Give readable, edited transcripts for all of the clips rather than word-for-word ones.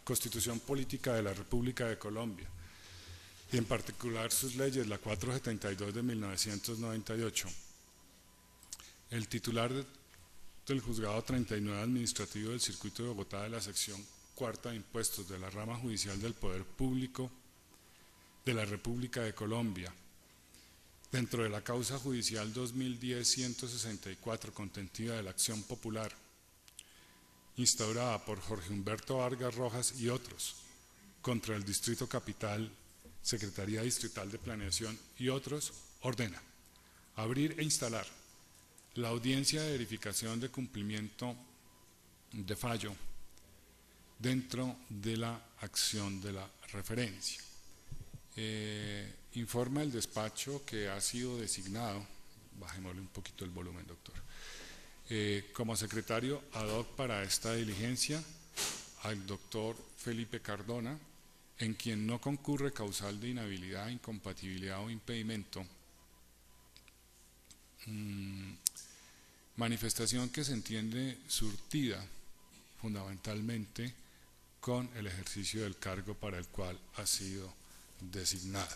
Constitución Política de la República de Colombia, y en particular sus leyes, la 472 de 1998. El titular del Juzgado 39 Administrativo del Circuito de Bogotá de la sección cuarta de Impuestos de la Rama Judicial del Poder Público de la República de Colombia, dentro de la causa judicial 2010-164 contentiva de la acción popular, instaurada por Jorge Humberto Vargas Rojas y otros, contra el Distrito Capital, Secretaría Distrital de Planeación y otros, ordena abrir e instalar la audiencia de verificación de cumplimiento de fallo dentro de la acción de la referencia. Informa el despacho que ha sido designado, bajémosle un poquito el volumen, doctor, como secretario ad hoc para esta diligencia al doctor Felipe Cardona, en quien no concurre causal de inhabilidad, incompatibilidad o impedimento, manifestación que se entiende surtida fundamentalmente con el ejercicio del cargo para el cual ha sido designado.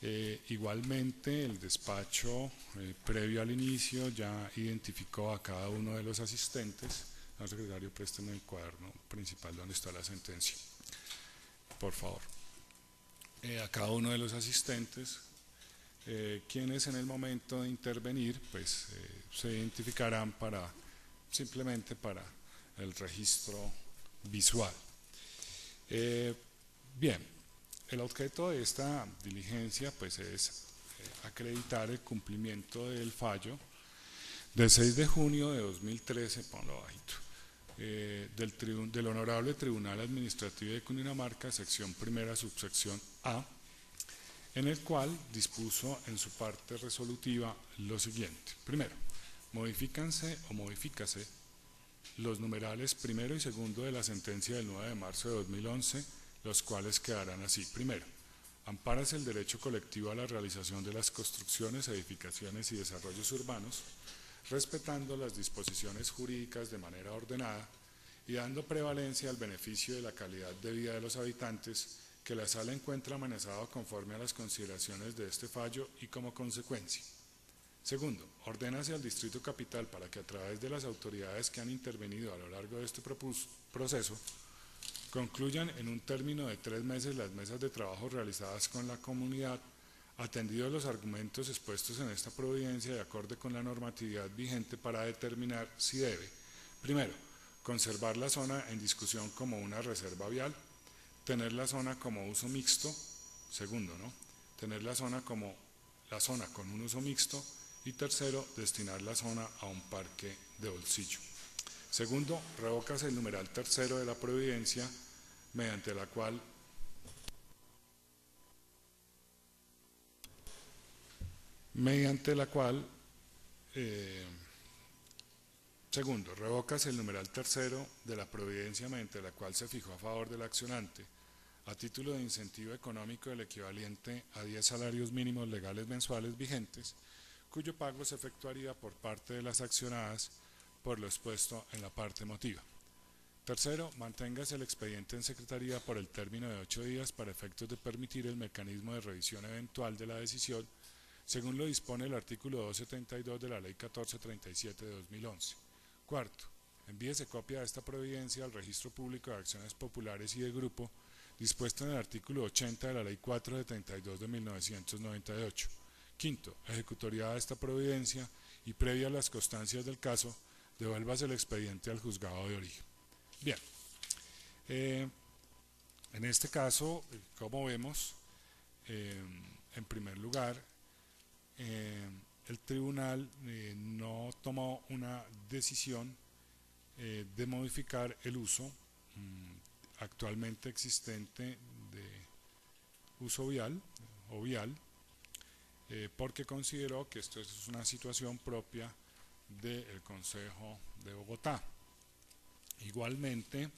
Igualmente el despacho previo al inicio ya identificó a cada uno de los asistentes. Señor secretario, présteme el cuaderno principal donde está la sentencia, por favor. A cada uno de los asistentes, quienes en el momento de intervenir pues se identificarán simplemente para el registro visual. Bien, el objeto de esta diligencia pues es acreditar el cumplimiento del fallo del 6 de junio de 2013, ponlo bajito, del Honorable Tribunal Administrativo de Cundinamarca, sección primera, subsección A, en el cual dispuso en su parte resolutiva lo siguiente. Primero, modifícase los numerales primero y segundo de la sentencia del 9 de marzo de 2011, los cuales quedarán así. Primero, ampárase el derecho colectivo a la realización de las construcciones, edificaciones y desarrollos urbanos, respetando las disposiciones jurídicas de manera ordenada y dando prevalencia al beneficio de la calidad de vida de los habitantes que la sala encuentra amenazado conforme a las consideraciones de este fallo y como consecuencia. Segundo, ordénase al Distrito Capital para que a través de las autoridades que han intervenido a lo largo de este proceso concluyan en un término de 3 meses las mesas de trabajo realizadas con la comunidad, atendidos los argumentos expuestos en esta providencia de acuerdo con la normatividad vigente para determinar si debe, primero, conservar la zona en discusión como una reserva vial, tener la zona como uso mixto, segundo, tener la zona con un uso mixto, y tercero, destinar la zona a un parque de bolsillo. Segundo, revócase el numeral tercero de la providencia mediante la cual segundo, revócase el numeral tercero de la providencia mediante la cual se fijó a favor del accionante, a título de incentivo económico el equivalente a 10 salarios mínimos legales mensuales vigentes, cuyo pago se efectuaría por parte de las accionadas por lo expuesto en la parte motiva. Tercero, manténgase el expediente en secretaría por el término de 8 días para efectos de permitir el mecanismo de revisión eventual de la decisión, según lo dispone el artículo 272 de la Ley 1437 de 2011. Cuarto, envíese copia de esta providencia al Registro Público de Acciones Populares y de Grupo, dispuesto en el artículo 80 de la Ley 472 de 1998. Quinto, ejecutoria de esta providencia y previa a las constancias del caso, devuélvase el expediente al juzgado de origen. Bien, en este caso, como vemos, en primer lugar, el tribunal no tomó una decisión de modificar el uso actualmente existente de uso vial o vial, porque consideró que esto es una situación propia del Consejo de Bogotá. Igualmente,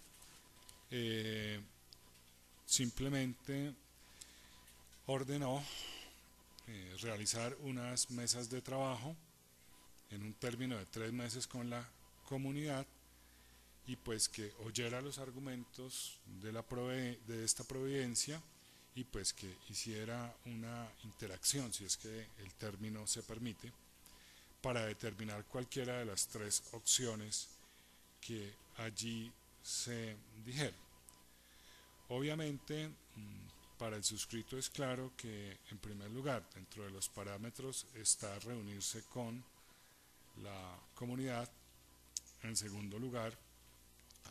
simplemente ordenó realizar unas mesas de trabajo en un término de 3 meses con la comunidad y pues que oyera los argumentos de esta providencia y pues que hiciera una interacción, si es que el término se permite, para determinar cualquiera de las tres opciones que allí se dijeron. Obviamente, para el suscrito es claro que, en primer lugar, dentro de los parámetros está reunirse con la comunidad. En segundo lugar,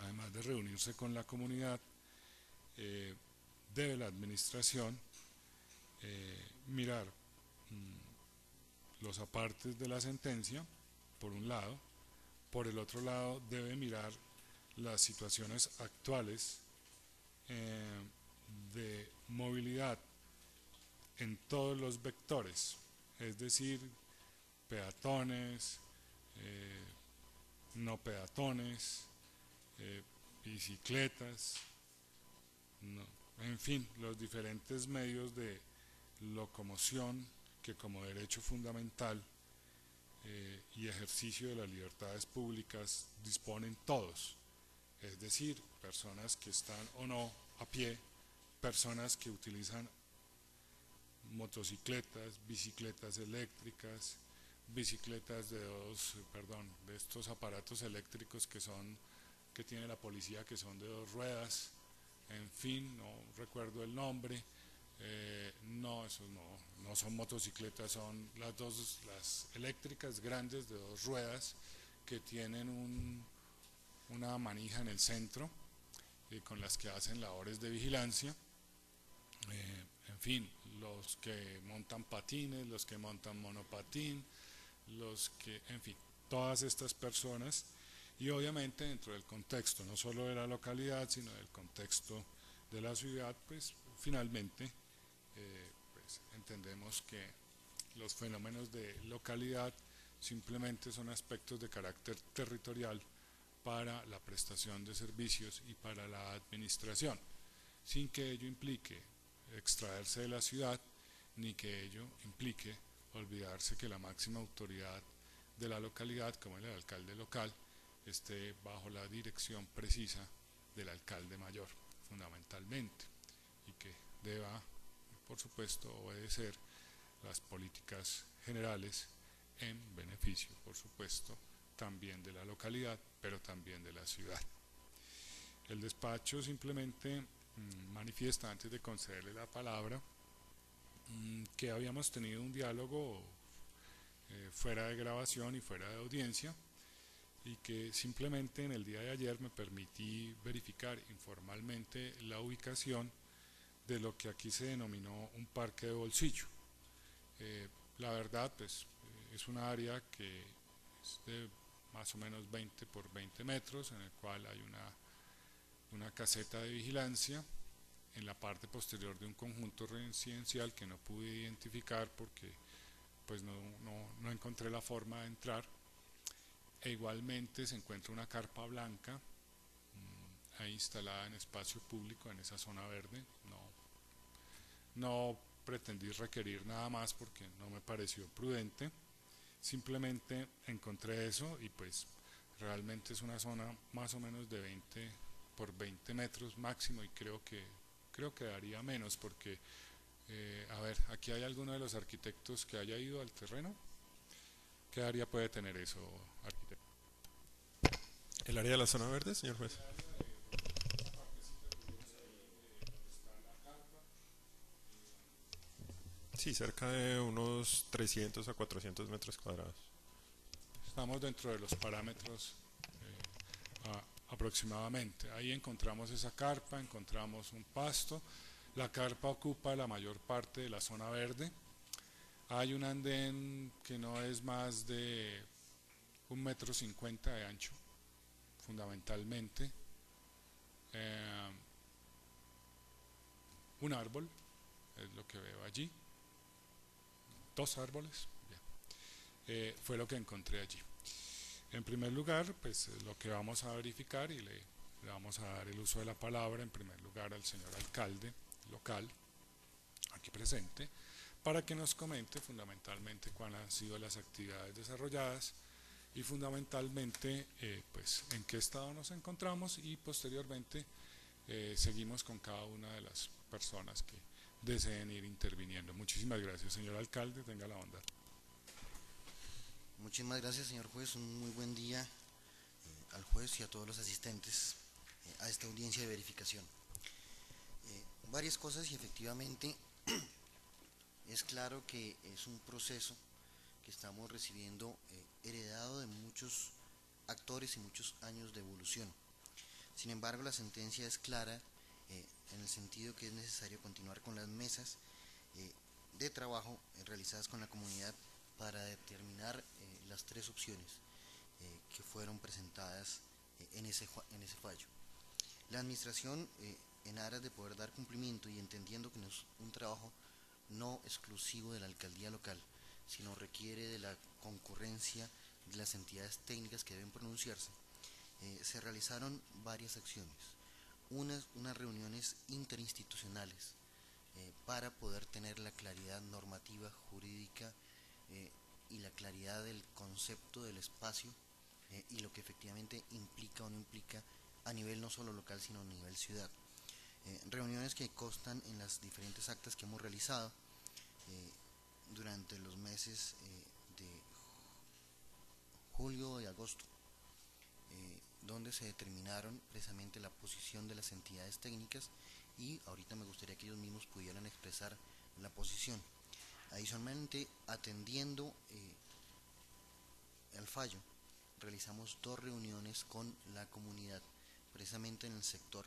además de reunirse con la comunidad, debe la administración mirar los apartes de la sentencia, por un lado. Por el otro lado, debe mirar las situaciones actuales de movilidad en todos los vectores, es decir, peatones, no peatones, bicicletas, en fin, los diferentes medios de locomoción que como derecho fundamental y ejercicio de las libertades públicas disponen todos, es decir, personas que están o no a pie, personas que utilizan motocicletas, bicicletas eléctricas, bicicletas de estos aparatos eléctricos que tiene la policía, que son de 2 ruedas, en fin, no recuerdo el nombre. No, esos no son motocicletas, son las eléctricas grandes de 2 ruedas que tienen una manija en el centro con las que hacen labores de vigilancia. En fin, los que montan patines, los que montan monopatín, en fin, todas estas personas, y obviamente dentro del contexto no solo de la localidad sino del contexto de la ciudad, pues finalmente pues entendemos que los fenómenos de localidad simplemente son aspectos de carácter territorial para la prestación de servicios y para la administración, sin que ello implique extraerse de la ciudad, ni que ello implique olvidarse que la máxima autoridad de la localidad, como el alcalde local, esté bajo la dirección precisa del alcalde mayor, fundamentalmente, y que deba, por supuesto, obedecer las políticas generales en beneficio, por supuesto, también de la localidad, pero también de la ciudad. El despacho simplemente manifiesta, antes de concederle la palabra, que habíamos tenido un diálogo fuera de grabación y fuera de audiencia, y que simplemente en el día de ayer me permití verificar informalmente la ubicación de lo que aquí se denominó un parque de bolsillo. La verdad, pues, es un área que es de más o menos 20 por 20 metros, en el cual hay una caseta de vigilancia en la parte posterior de un conjunto residencial que no pude identificar porque pues no encontré la forma de entrar, e igualmente se encuentra una carpa blanca ahí instalada en espacio público en esa zona verde. No pretendí requerir nada más porque no me pareció prudente, simplemente encontré eso y pues realmente es una zona más o menos de 20 por 20 metros máximo, y creo que daría menos porque, a ver, aquí hay alguno de los arquitectos que haya ido al terreno. ¿Qué área puede tener eso, arquitecto? ¿El área de la zona verde, señor juez? Sí, cerca de unos 300 a 400 metros cuadrados. Estamos dentro de los parámetros aproximadamente. Ahí encontramos esa carpa, encontramos un pasto. La carpa ocupa la mayor parte de la zona verde. Hay un andén que no es más de 1,50 m de ancho, fundamentalmente. Un árbol es lo que veo allí. 2 árboles. Fue lo que encontré allí. En primer lugar, pues lo que vamos a verificar, y le vamos a dar el uso de la palabra en primer lugar al señor alcalde local, aquí presente, para que nos comente fundamentalmente cuáles han sido las actividades desarrolladas y fundamentalmente pues en qué estado nos encontramos, y posteriormente seguimos con cada una de las personas que deseen ir interviniendo. Muchísimas gracias, señor alcalde, tenga la bondad. Muchísimas gracias, señor juez. Un muy buen día al juez y a todos los asistentes a esta audiencia de verificación. Varias cosas, y efectivamente es claro que es un proceso que estamos recibiendo heredado de muchos actores y muchos años de evolución. Sin embargo, la sentencia es clara en el sentido que es necesario continuar con las mesas de trabajo realizadas con la comunidad para determinar las tres opciones que fueron presentadas en ese fallo. La administración, en aras de poder dar cumplimiento y entendiendo que no es un trabajo no exclusivo de la alcaldía local, sino requiere de la concurrencia de las entidades técnicas que deben pronunciarse, se realizaron varias acciones. Unas reuniones interinstitucionales para poder tener la claridad normativa, jurídica y la claridad del concepto del espacio y lo que efectivamente implica o no implica a nivel no solo local sino a nivel ciudad. Reuniones que constan en las diferentes actas que hemos realizado durante los meses de julio y agosto, donde se determinaron precisamente la posición de las entidades técnicas, y ahorita me gustaría que ellos mismos pudieran expresar la posición. Adicionalmente, atendiendo al fallo, realizamos 2 reuniones con la comunidad, precisamente en el sector,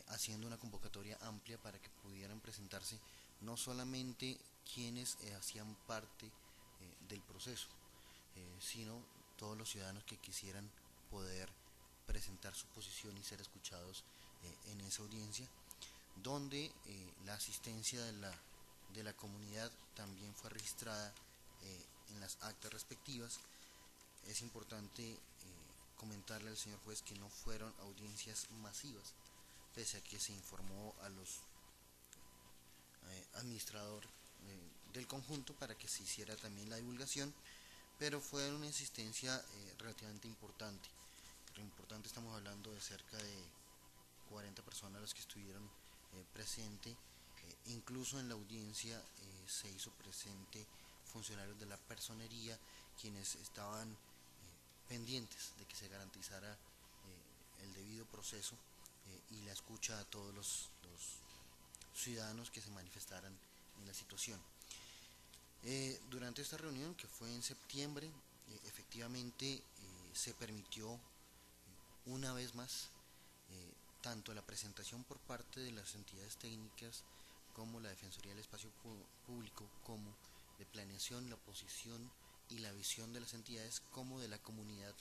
haciendo una convocatoria amplia para que pudieran presentarse no solamente quienes hacían parte del proceso, sino todos los ciudadanos que quisieran poder presentar su posición y ser escuchados en esa audiencia, donde la asistencia de la comunidad también fue registrada en las actas respectivas. Es importante comentarle al señor juez que no fueron audiencias masivas, pese a que se informó a los administradores del conjunto para que se hiciera también la divulgación, pero fue una asistencia relativamente importante. Estamos hablando de cerca de 40 personas las que estuvieron presentes. Incluso en la audiencia se hizo presente funcionarios de la personería, quienes estaban pendientes de que se garantizara el debido proceso y la escucha a todos los ciudadanos que se manifestaran en la situación. Durante esta reunión, que fue en septiembre, efectivamente se permitió una vez más tanto la presentación por parte de las entidades técnicas como la Defensoría del Espacio Público, como de planeación, la posición y la visión de las entidades como de la comunidad,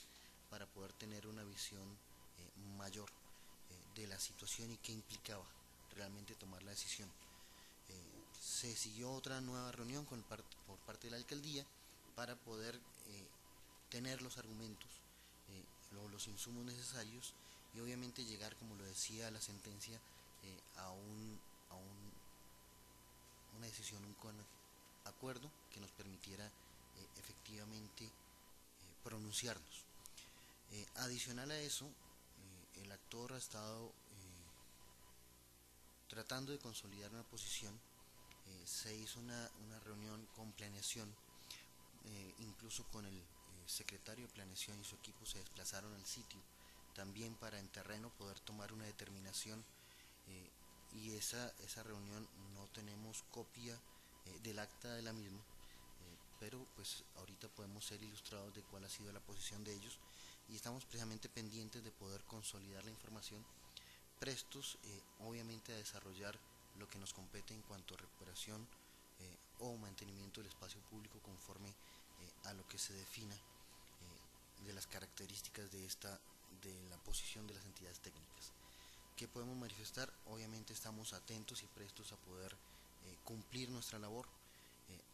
para poder tener una visión mayor de la situación y qué implicaba realmente tomar la decisión. Se siguió otra nueva reunión por parte de la alcaldía para poder tener los argumentos, los insumos necesarios, y obviamente llegar, como lo decía la sentencia, a una decisión, un acuerdo que nos permitiera efectivamente pronunciarnos. Adicional a eso, el actor ha estado tratando de consolidar una posición. Se hizo una reunión con planeación, incluso con el secretario de planeación y su equipo se desplazaron al sitio también para en terreno poder tomar una determinación, y esa reunión no tenemos copia del acta de la misma, pero pues ahorita podemos ser ilustrados de cuál ha sido la posición de ellos, y estamos precisamente pendientes de poder consolidar la información, prestos obviamente a desarrollar lo que nos compete en cuanto a recuperación o mantenimiento del espacio público conforme a lo que se defina de las características de la posición de las entidades técnicas. ¿Qué podemos manifestar? Obviamente estamos atentos y prestos a poder cumplir nuestra labor.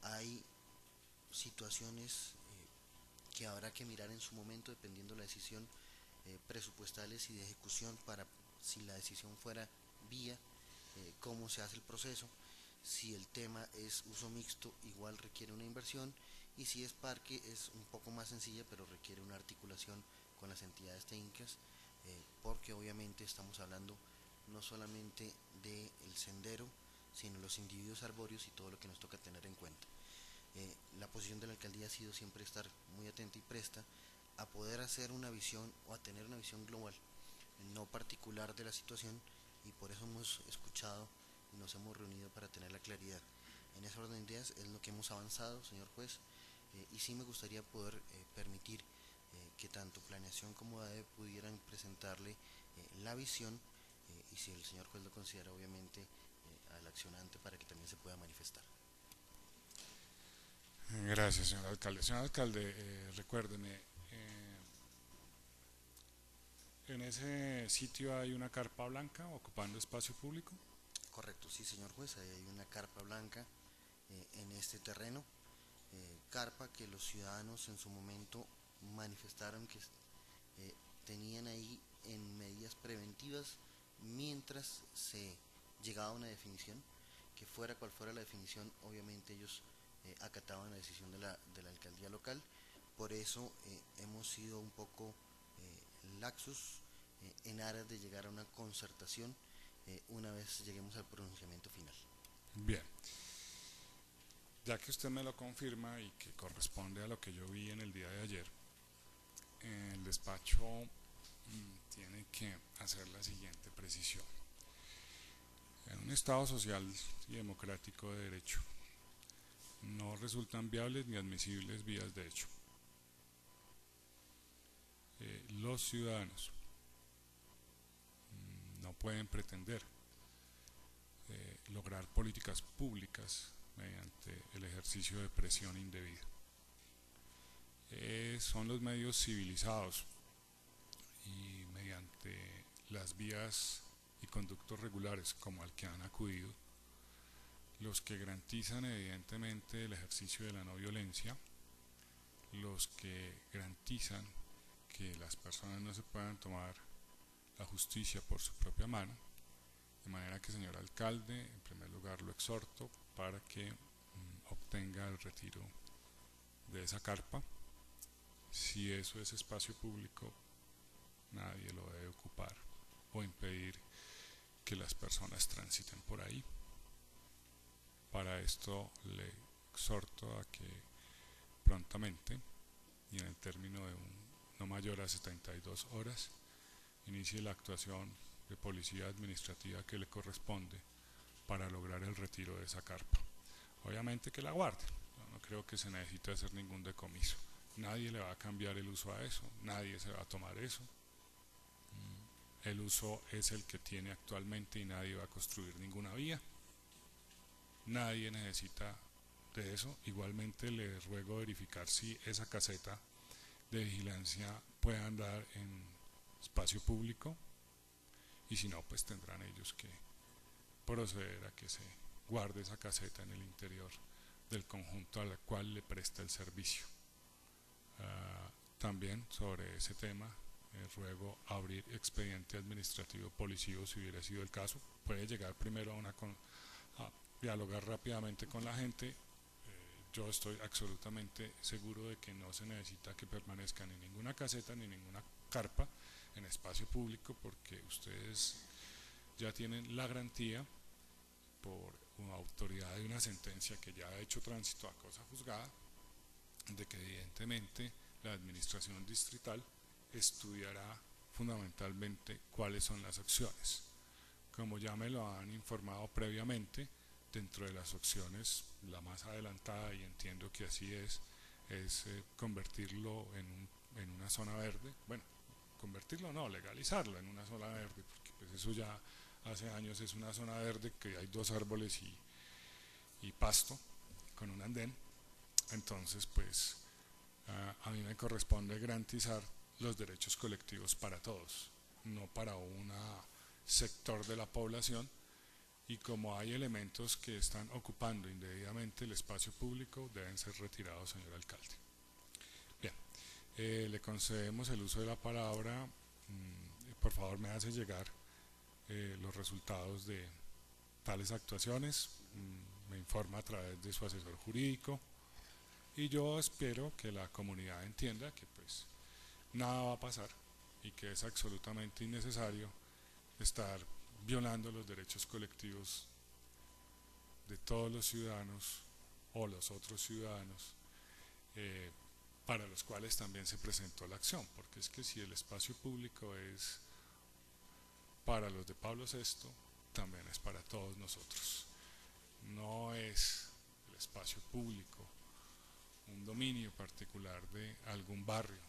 Hay situaciones que habrá que mirar en su momento dependiendo de la decisión presupuestales y de ejecución, para si la decisión fuera vía, cómo se hace el proceso. Si el tema es uso mixto, igual requiere una inversión, y si es parque es un poco más sencilla, pero requiere una articulación con las entidades técnicas, porque obviamente estamos hablando no solamente del sendero, sino los individuos arbóreos y todo lo que nos toca tener en cuenta. La posición de la alcaldía ha sido siempre estar muy atenta y presta a poder hacer una visión o a tener una visión global, no particular de la situación, y por eso hemos escuchado y nos hemos reunido para tener la claridad. En ese orden de ideas es lo que hemos avanzado, señor juez, y sí me gustaría poder permitir que tanto planeación como ADE pudieran presentarle la visión, y si el señor juez lo considera, obviamente al accionante, para que también se pueda manifestar. Gracias, señor alcalde. Señor alcalde, recuérdeme, en ese sitio hay una carpa blanca ocupando espacio público. Correcto, sí, señor juez, ahí hay una carpa blanca en este terreno, carpa que los ciudadanos en su momento manifestaron que tenían ahí en medidas preventivas mientras se llegaba a una definición, que fuera cual fuera la definición, obviamente ellos acataban la decisión de la alcaldía local. Por eso hemos sido un poco laxos en aras de llegar a una concertación una vez lleguemos al pronunciamiento final. Bien, ya que usted me lo confirma y que corresponde a lo que yo vi en el día de ayer, el despacho tiene que hacer la siguiente precisión. En un Estado social y democrático de derecho, no resultan viables ni admisibles vías de hecho. Los ciudadanos no pueden pretender lograr políticas públicas mediante el ejercicio de presión indebida. Son los medios civilizados y mediante las vías y conductos regulares como al que han acudido los que garantizan evidentemente el ejercicio de la no violencia, los que garantizan que las personas no se puedan tomar la justicia por su propia mano. De manera que, señor alcalde, en primer lugar lo exhorto para que obtenga el retiro de esa carpa. Si eso es espacio público, nadie lo debe ocupar o impedir que las personas transiten por ahí. Para esto le exhorto a que prontamente y en el término de no mayor a 72 horas inicie la actuación de policía administrativa que le corresponde para lograr el retiro de esa carpa. Obviamente que la guarde, no creo que se necesite hacer ningún decomiso, nadie le va a cambiar el uso a eso, nadie se va a tomar eso, el uso es el que tiene actualmente y nadie va a construir ninguna vía, nadie necesita de eso. Igualmente le ruego verificar si esa caseta de vigilancia puede andar en espacio público, y si no, pues tendrán ellos que proceder a que se guarde esa caseta en el interior del conjunto al cual le presta el servicio. También sobre ese tema ruego abrir expediente administrativo policivo si hubiera sido el caso. Puede llegar primero a dialogar rápidamente con la gente. Yo estoy absolutamente seguro de que no se necesita que permanezcan en ninguna caseta ni ninguna carpa en espacio público, porque ustedes ya tienen la garantía por una autoridad de una sentencia que ya ha hecho tránsito a cosa juzgada de que evidentemente la administración distrital estudiará fundamentalmente cuáles son las opciones. Como ya me lo han informado previamente, dentro de las opciones la más adelantada, y entiendo que así es convertirlo en una zona verde. Bueno, convertirlo no, legalizarlo en una zona verde, porque pues eso ya hace años es una zona verde que hay 2 árboles y pasto con un andén. Entonces pues a mí me corresponde garantizar los derechos colectivos para todos, no para un sector de la población, y como hay elementos que están ocupando indebidamente el espacio público, deben ser retirados, señor alcalde. Bien, le concedemos el uso de la palabra. Por favor, me hace llegar los resultados de tales actuaciones, me informa a través de su asesor jurídico. Y yo espero que la comunidad entienda que pues nada va a pasar y que es absolutamente innecesario estar violando los derechos colectivos de todos los ciudadanos o los otros ciudadanos para los cuales también se presentó la acción, porque es que si el espacio público es para los de Pablo VI, también es para todos nosotros. No es el espacio público un dominio particular de algún barrio,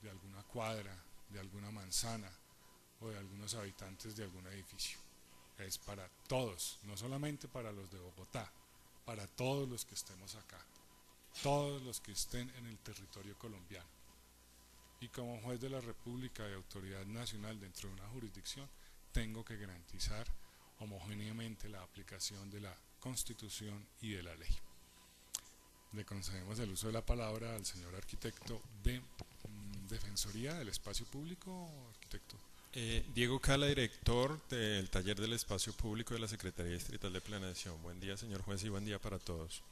de alguna cuadra, de alguna manzana o de algunos habitantes de algún edificio. Es para todos, no solamente para los de Bogotá, para todos los que estemos acá, todos los que estén en el territorio colombiano. Y como juez de la República y autoridad nacional dentro de una jurisdicción, tengo que garantizar homogéneamente la aplicación de la Constitución y de la ley. Le concedemos el uso de la palabra al señor arquitecto de Defensoría del Espacio Público. Arquitecto. Diego Cala, director del Taller del Espacio Público de la Secretaría Distrital de Planeación. Buen día, señor juez, y buen día para todos.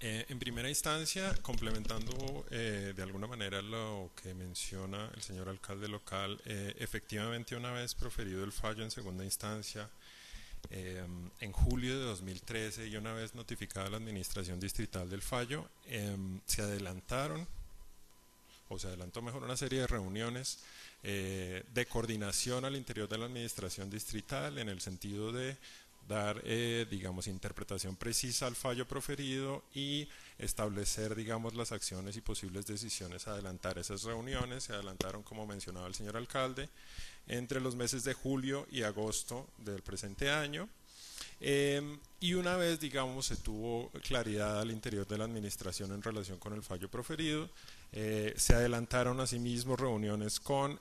En primera instancia, complementando de alguna manera lo que menciona el señor alcalde local, efectivamente una vez proferido el fallo en segunda instancia, en julio de 2013 y una vez notificada la administración distrital del fallo, se adelantó mejor una serie de reuniones de coordinación al interior de la administración distrital en el sentido de dar, digamos, interpretación precisa al fallo proferido y establecer, digamos, las acciones y posibles decisiones a adelantar. Esas reuniones se adelantaron, como mencionaba el señor alcalde, entre los meses de julio y agosto del presente año, y una vez, digamos, se tuvo claridad al interior de la administración en relación con el fallo proferido, se adelantaron asimismo reuniones con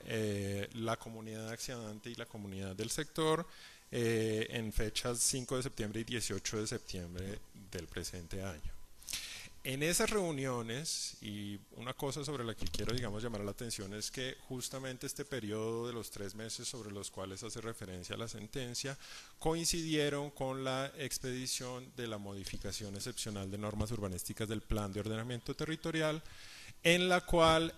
la comunidad accionante y la comunidad del sector en fechas 5 de septiembre y 18 de septiembre del presente año. En esas reuniones, y una cosa sobre la que quiero, digamos, llamar la atención es que justamente este periodo de los 3 meses sobre los cuales hace referencia a la sentencia coincidieron con la expedición de la modificación excepcional de normas urbanísticas del Plan de Ordenamiento Territorial, en la cual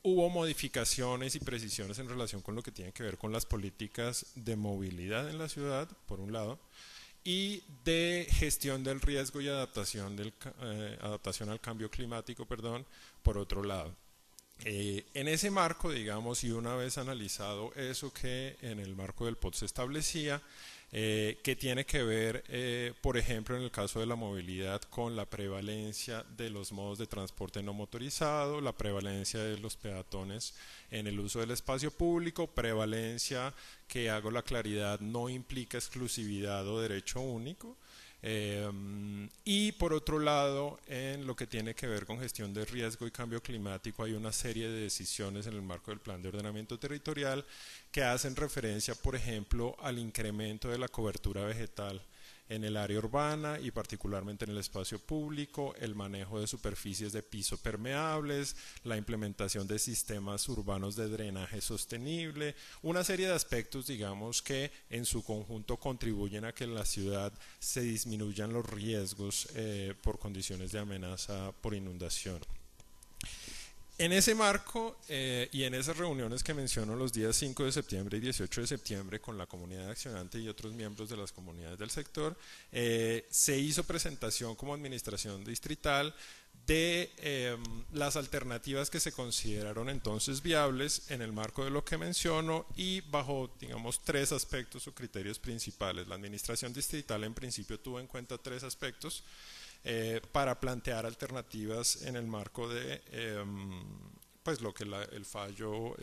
hubo modificaciones y precisiones en relación con lo que tiene que ver con las políticas de movilidad en la ciudad, por un lado, y de gestión del riesgo y adaptación al cambio climático, por otro lado. En ese marco, digamos, y una vez analizado eso que en el marco del POT se establecía, que tiene que ver, por ejemplo, en el caso de la movilidad, con la prevalencia de los modos de transporte no motorizado, la prevalencia de los peatones en el uso del espacio público, prevalencia que, hago la claridad, no implica exclusividad o derecho único, y por otro lado, en lo que tiene que ver con gestión de riesgo y cambio climático, hay una serie de decisiones en el marco del Plan de Ordenamiento Territorial que hacen referencia, por ejemplo, al incremento de la cobertura vegetal en el área urbana y particularmente en el espacio público, el manejo de superficies de piso permeables, la implementación de sistemas urbanos de drenaje sostenible, una serie de aspectos, digamos, que en su conjunto contribuyen a que en la ciudad se disminuyan los riesgos por condiciones de amenaza por inundación. En ese marco y en esas reuniones que menciono los días 5 de septiembre y 18 de septiembre con la comunidad accionante y otros miembros de las comunidades del sector, se hizo presentación como administración distrital de las alternativas que se consideraron entonces viables en el marco de lo que menciono y bajo, digamos, 3 aspectos o criterios principales. La administración distrital en principio tuvo en cuenta 3 aspectos para plantear alternativas en el marco de pues lo que el fallo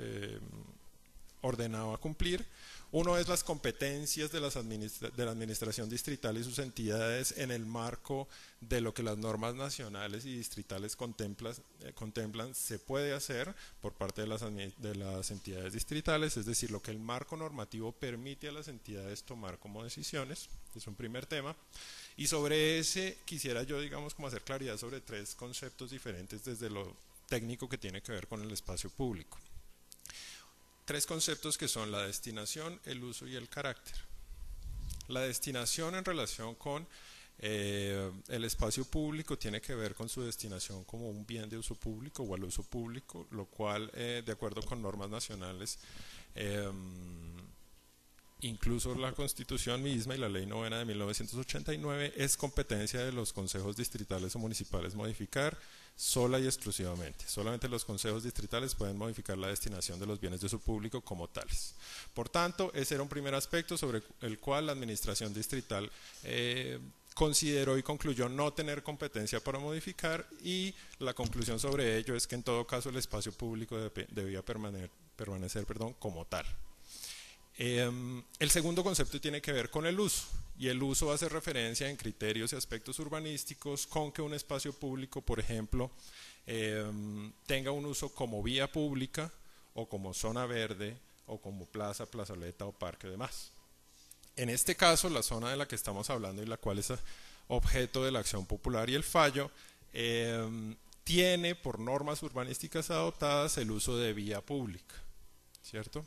ordenaba cumplir. Uno es las competencias de la administración distrital y sus entidades en el marco de lo que las normas nacionales y distritales contemplan se puede hacer por parte de las entidades distritales, es decir, lo que el marco normativo permite a las entidades tomar como decisiones, es un primer tema. Y sobre ese quisiera yo, digamos, como hacer claridad sobre 3 conceptos diferentes desde lo técnico que tiene que ver con el espacio público. 3 conceptos que son la destinación, el uso y el carácter. La destinación en relación con El espacio público tiene que ver con su destinación como un bien de uso público o al uso público, lo cual, de acuerdo con normas nacionales, incluso la Constitución misma y la Ley 9 de 1989, es competencia de los consejos distritales o municipales modificar sola y exclusivamente. Solamente los consejos distritales pueden modificar la destinación de los bienes de uso público como tales. Por tanto, ese era un primer aspecto sobre el cual la administración distrital consideró y concluyó no tener competencia para modificar, y la conclusión sobre ello es que en todo caso el espacio público debía permanecer como tal. El segundo concepto tiene que ver con el uso, y el uso hace referencia en criterios y aspectos urbanísticos con que un espacio público, por ejemplo, tenga un uso como vía pública o como zona verde o como plaza, plazoleta o parque o demás. En este caso, la zona de la que estamos hablando y la cual es objeto de la acción popular y el fallo, tiene por normas urbanísticas adoptadas el uso de vía pública, ¿cierto?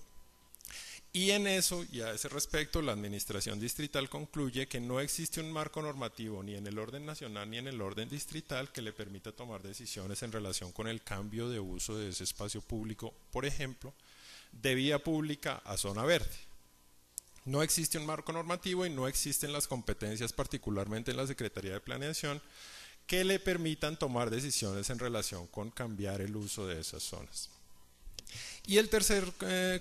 Y en eso, y a ese respecto, la administración distrital concluye que no existe un marco normativo ni en el orden nacional ni en el orden distrital que le permita tomar decisiones en relación con el cambio de uso de ese espacio público, por ejemplo, de vía pública a zona verde. No existe un marco normativo y no existen las competencias, particularmente en la Secretaría de Planeación, que le permitan tomar decisiones en relación con cambiar el uso de esas zonas. Y el tercer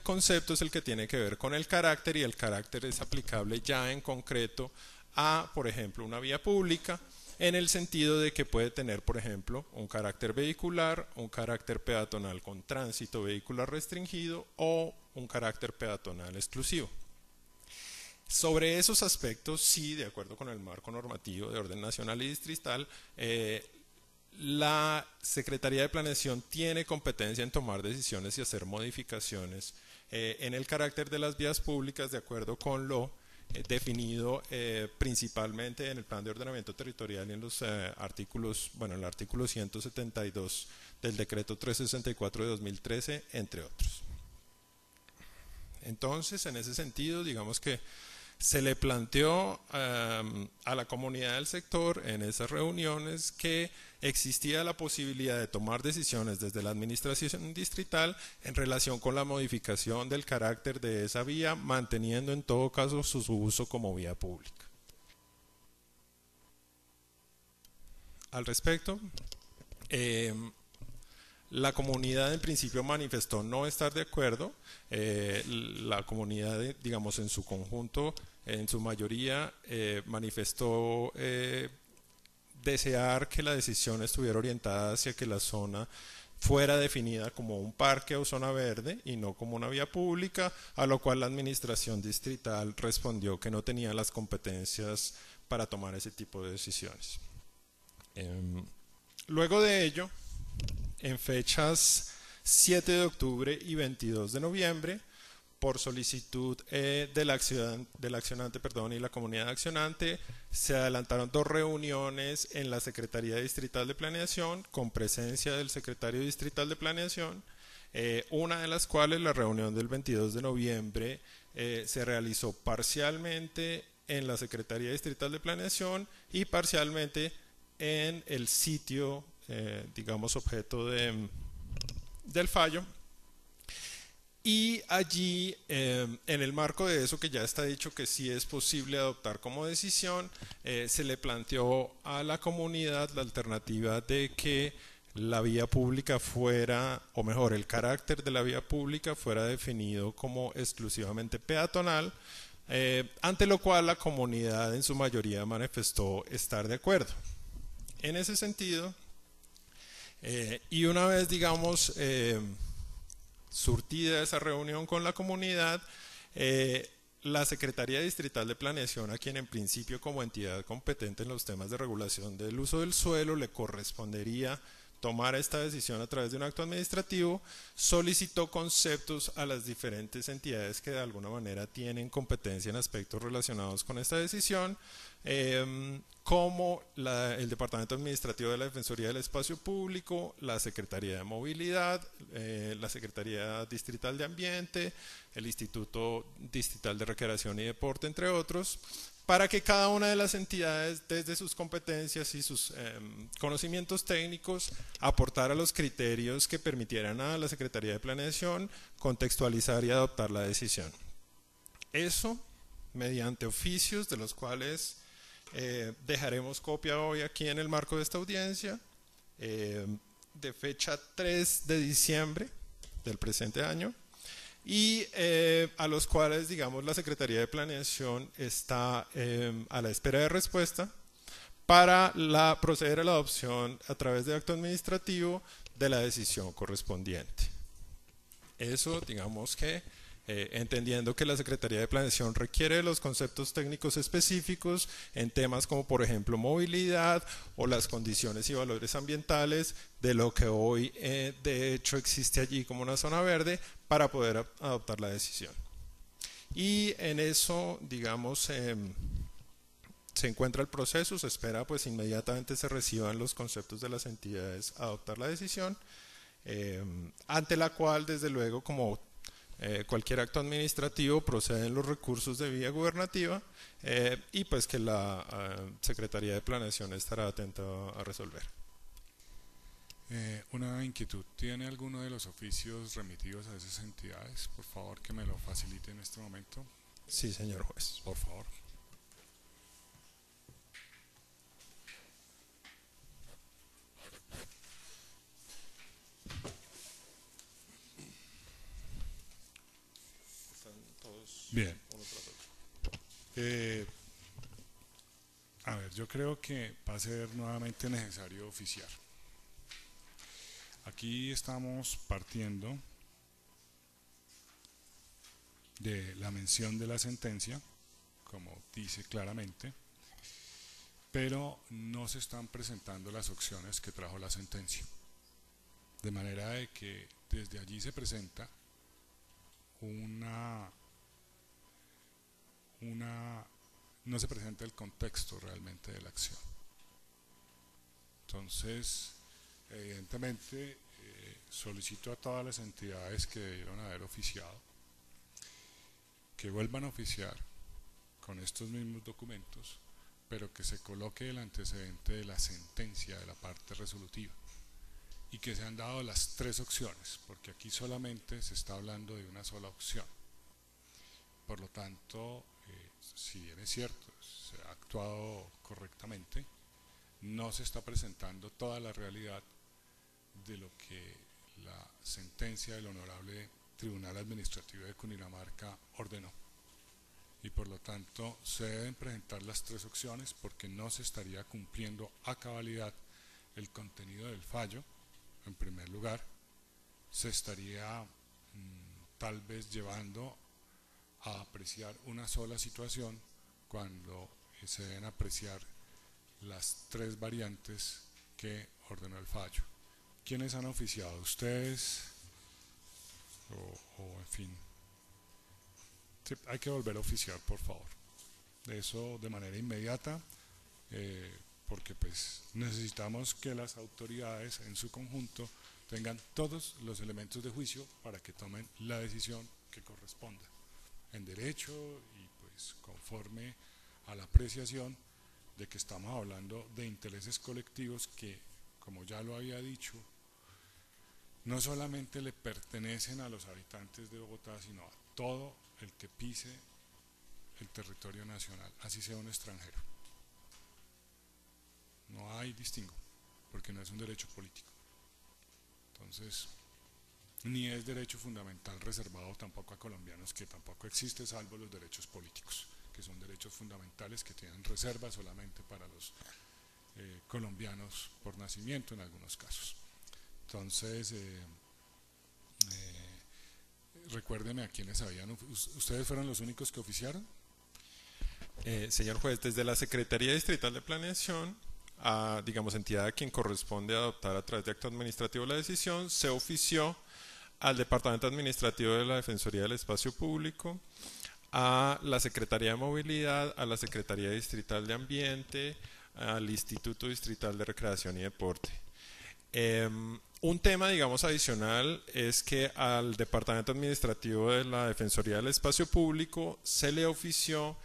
concepto es el que tiene que ver con el carácter, y el carácter es aplicable ya en concreto a, por ejemplo, una vía pública, en el sentido de que puede tener, por ejemplo, un carácter vehicular, un carácter peatonal con tránsito vehicular restringido o un carácter peatonal exclusivo. Sobre esos aspectos, sí, de acuerdo con el marco normativo de orden nacional y distrital, la Secretaría de Planeación tiene competencia en tomar decisiones y hacer modificaciones en el carácter de las vías públicas de acuerdo con lo definido principalmente en el Plan de Ordenamiento Territorial y en los artículos, bueno, el artículo 172 del Decreto 364 de 2013, entre otros. Entonces, en ese sentido, digamos que se le planteó a la comunidad del sector en esas reuniones que existía la posibilidad de tomar decisiones desde la administración distrital en relación con la modificación del carácter de esa vía, manteniendo en todo caso su uso como vía pública. Al respecto, la comunidad en principio manifestó no estar de acuerdo. La comunidad, digamos, en su conjunto, en su mayoría, manifestó desear que la decisión estuviera orientada hacia que la zona fuera definida como un parque o zona verde y no como una vía pública, a lo cual la administración distrital respondió que no tenía las competencias para tomar ese tipo de decisiones. Luego de ello, en fechas 7 de octubre y 22 de noviembre, por solicitud del accionante y la comunidad accionante, se adelantaron 2 reuniones en la Secretaría Distrital de Planeación con presencia del secretario distrital de Planeación, una de las cuales, la reunión del 22 de noviembre, se realizó parcialmente en la Secretaría Distrital de Planeación y parcialmente en el sitio, digamos, objeto del fallo. Y allí, en el marco de eso, que ya está dicho que sí es posible adoptar como decisión, se le planteó a la comunidad la alternativa de que la vía pública fuera, o mejor, el carácter de la vía pública fuera definido como exclusivamente peatonal, ante lo cual la comunidad en su mayoría manifestó estar de acuerdo. En ese sentido, y una vez, digamos, surtida esa reunión con la comunidad, la Secretaría Distrital de Planeación, a quien en principio como entidad competente en los temas de regulación del uso del suelo le correspondería tomar esta decisión a través de un acto administrativo, solicitó conceptos a las diferentes entidades que de alguna manera tienen competencia en aspectos relacionados con esta decisión, como el Departamento Administrativo de la Defensoría del Espacio Público, la Secretaría de Movilidad, la Secretaría Distrital de Ambiente, el Instituto Distrital de Recreación y Deporte, entre otros, para que cada una de las entidades, desde sus competencias y sus conocimientos técnicos, aportara los criterios que permitieran a la Secretaría de Planeación contextualizar y adoptar la decisión. Eso mediante oficios de los cuales dejaremos copia hoy aquí en el marco de esta audiencia, de fecha 3 de diciembre del presente año, y a los cuales, digamos, la Secretaría de Planeación está a la espera de respuesta para proceder a la adopción a través de acto administrativo de la decisión correspondiente. Eso, digamos que, entendiendo que la Secretaría de Planeación requiere de los conceptos técnicos específicos en temas como, por ejemplo, movilidad o las condiciones y valores ambientales de lo que hoy, de hecho, existe allí como una zona verde para poder adoptar la decisión. Y en eso, digamos, se encuentra el proceso, se espera pues inmediatamente se reciban los conceptos de las entidades a adoptar la decisión, ante la cual, desde luego, como cualquier acto administrativo, proceden los recursos de vía gubernativa y pues que la Secretaría de Planeación estará atenta a resolver. Una inquietud, ¿tiene alguno de los oficios remitidos a esas entidades? Por favor, que me lo facilite en este momento. Sí, señor juez. Por favor. Bien. A ver, yo creo que va a ser nuevamente necesario oficiar. Aquí estamos partiendo de la mención de la sentencia, como dice claramente, pero no se están presentando las opciones que trajo la sentencia. De manera de que desde allí se presenta no se presenta el contexto realmente de la acción. Entonces, evidentemente, solicito a todas las entidades que debieron haber oficiado que vuelvan a oficiar con estos mismos documentos, pero que se coloque el antecedente de la sentencia de la parte resolutiva y que se han dado las tres opciones, porque aquí solamente se está hablando de una sola opción. Por lo tanto, si bien es cierto, se ha actuado correctamente, no se está presentando toda la realidad de lo que la sentencia del Honorable Tribunal Administrativo de Cundinamarca ordenó. Y por lo tanto se deben presentar las tres opciones porque no se estaría cumpliendo a cabalidad el contenido del fallo. En primer lugar, se estaría tal vez llevando a apreciar una sola situación cuando se deben apreciar las tres variantes que ordenó el fallo. ¿Quiénes han oficiado? ¿Ustedes? O en fin. Sí, hay que volver a oficiar, por favor. Eso de manera inmediata, porque pues necesitamos que las autoridades en su conjunto tengan todos los elementos de juicio para que tomen la decisión que corresponda en derecho y pues conforme a la apreciación de que estamos hablando de intereses colectivos que, como ya lo había dicho, no solamente le pertenecen a los habitantes de Bogotá, sino a todo el que pise el territorio nacional, así sea un extranjero. No hay distingo, porque no es un derecho político. Entonces, ni es derecho fundamental reservado tampoco a colombianos, que tampoco existe, salvo los derechos políticos, que son derechos fundamentales que tienen reserva solamente para los colombianos por nacimiento en algunos casos. Entonces, recuérdeme a quienes habían. ¿Ustedes fueron los únicos que oficiaron? Señor juez, desde la Secretaría Distrital de Planeación, digamos, entidad a quien corresponde adoptar a través de acto administrativo la decisión, se ofició al Departamento Administrativo de la Defensoría del Espacio Público, a la Secretaría de Movilidad, a la Secretaría Distrital de Ambiente, al Instituto Distrital de Recreación y Deporte. Un tema, digamos, adicional es que al Departamento Administrativo de la Defensoría del Espacio Público se le ofició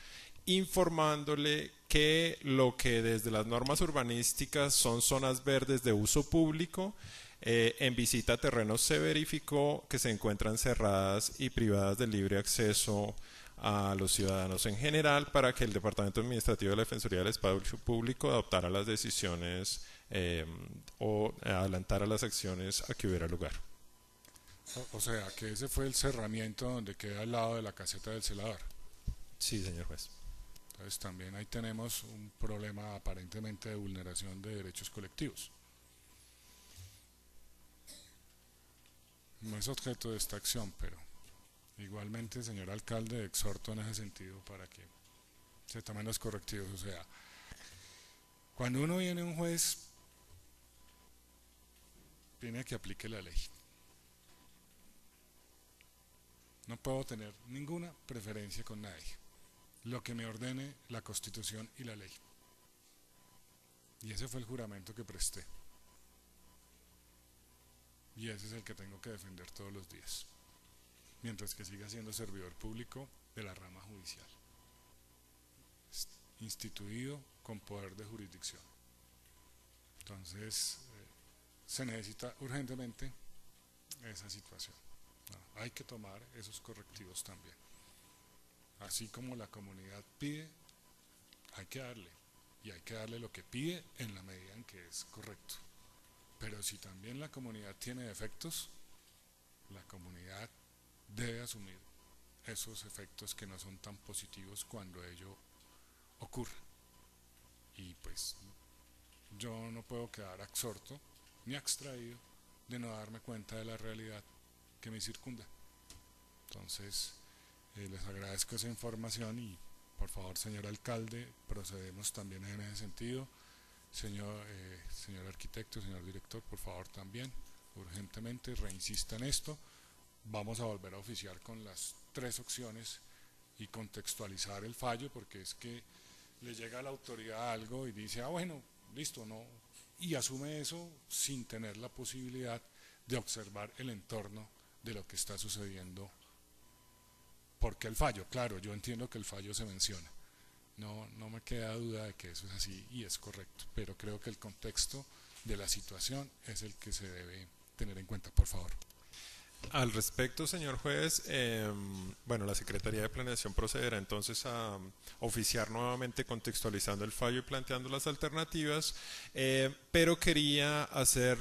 informándole que lo que desde las normas urbanísticas son zonas verdes de uso público, en visita a terrenos se verificó que se encuentran cerradas y privadas de libre acceso a los ciudadanos en general, para que el Departamento Administrativo de la Defensoría del Espacio Público adoptara las decisiones o adelantara las acciones a que hubiera lugar. O sea, que ese fue el cerramiento donde queda al lado de la caseta del celador. Sí, señor juez. Entonces también ahí tenemos un problema aparentemente de vulneración de derechos colectivos. No es objeto de esta acción, pero igualmente, señor alcalde, exhorto en ese sentido para que se tomen los correctivos. O sea, cuando uno viene a un juez, viene a que aplique la ley. No puedo tener ninguna preferencia con nadie. Lo que me ordene la Constitución y la ley. Y ese fue el juramento que presté. Y ese es el que tengo que defender todos los días, mientras que siga siendo servidor público de la rama judicial, instituido con poder de jurisdicción. Entonces, se necesita urgentemente esa situación. No, hay que tomar esos correctivos también. Así como la comunidad pide, hay que darle, y hay que darle lo que pide en la medida en que es correcto. Pero si también la comunidad tiene defectos, la comunidad debe asumir esos efectos que no son tan positivos cuando ello ocurre. Y pues yo no puedo quedar absorto ni abstraído de no darme cuenta de la realidad que me circunda. Entonces, les agradezco esa información y por favor, señor alcalde, procedemos también en ese sentido. Señor arquitecto, señor director, por favor también, urgentemente, reinsista en esto. Vamos a volver a oficiar con las 3 opciones y contextualizar el fallo, porque es que le llega a la autoridad algo y dice, bueno, listo, no, y asume eso sin tener la posibilidad de observar el entorno de lo que está sucediendo. Porque el fallo, claro, yo entiendo que el fallo se menciona. No me queda duda de que eso es así y es correcto, pero creo que el contexto de la situación es el que se debe tener en cuenta, por favor. Al respecto, señor juez, bueno, la Secretaría de Planeación procederá entonces a oficiar nuevamente contextualizando el fallo y planteando las alternativas, pero quería hacer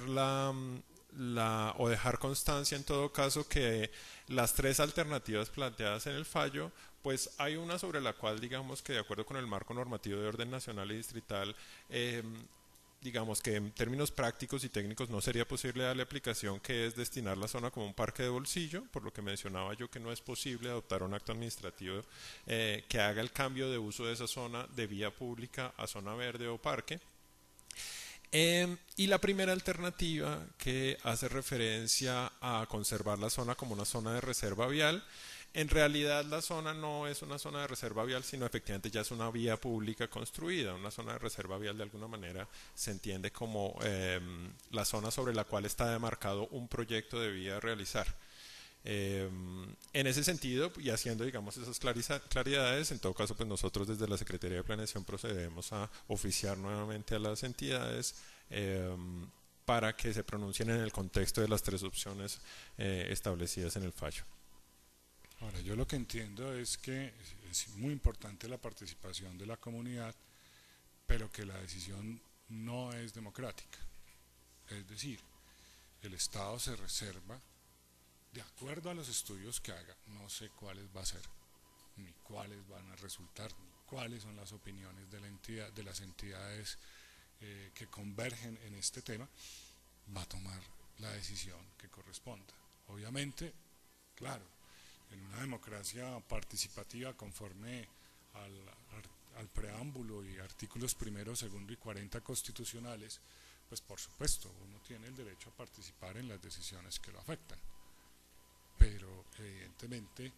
o dejar constancia en todo caso que las 3 alternativas planteadas en el fallo, pues hay una sobre la cual digamos que de acuerdo con el marco normativo de orden nacional y distrital, digamos que en términos prácticos y técnicos no sería posible darle aplicación, que es destinar la zona como un parque de bolsillo, por lo que mencionaba yo que no es posible adoptar un acto administrativo que haga el cambio de uso de esa zona de vía pública a zona verde o parque. Y la primera alternativa, que hace referencia a conservar la zona como una zona de reserva vial. En realidad la zona no es una zona de reserva vial, sino efectivamente ya es una vía pública construida. Una zona de reserva vial de alguna manera se entiende como la zona sobre la cual está demarcado un proyecto de vía a realizar. En ese sentido, y haciendo digamos esas claridades, en todo caso pues nosotros desde la Secretaría de Planeación procedemos a oficiar nuevamente a las entidades para que se pronuncien en el contexto de las 3 opciones establecidas en el fallo. Ahora, yo lo que entiendo es que es muy importante la participación de la comunidad, pero que la decisión no es democrática. Es decir, el Estado se reserva, de acuerdo a los estudios que haga, no sé cuáles va a ser, ni cuáles van a resultar, ni cuáles son las opiniones de la entidad, de las entidades que convergen en este tema, va a tomar la decisión que corresponda. Obviamente, claro, en una democracia participativa conforme al preámbulo y artículos 1, 2 y 40 constitucionales, pues por supuesto uno tiene el derecho a participar en las decisiones que lo afectan, pero evidentemente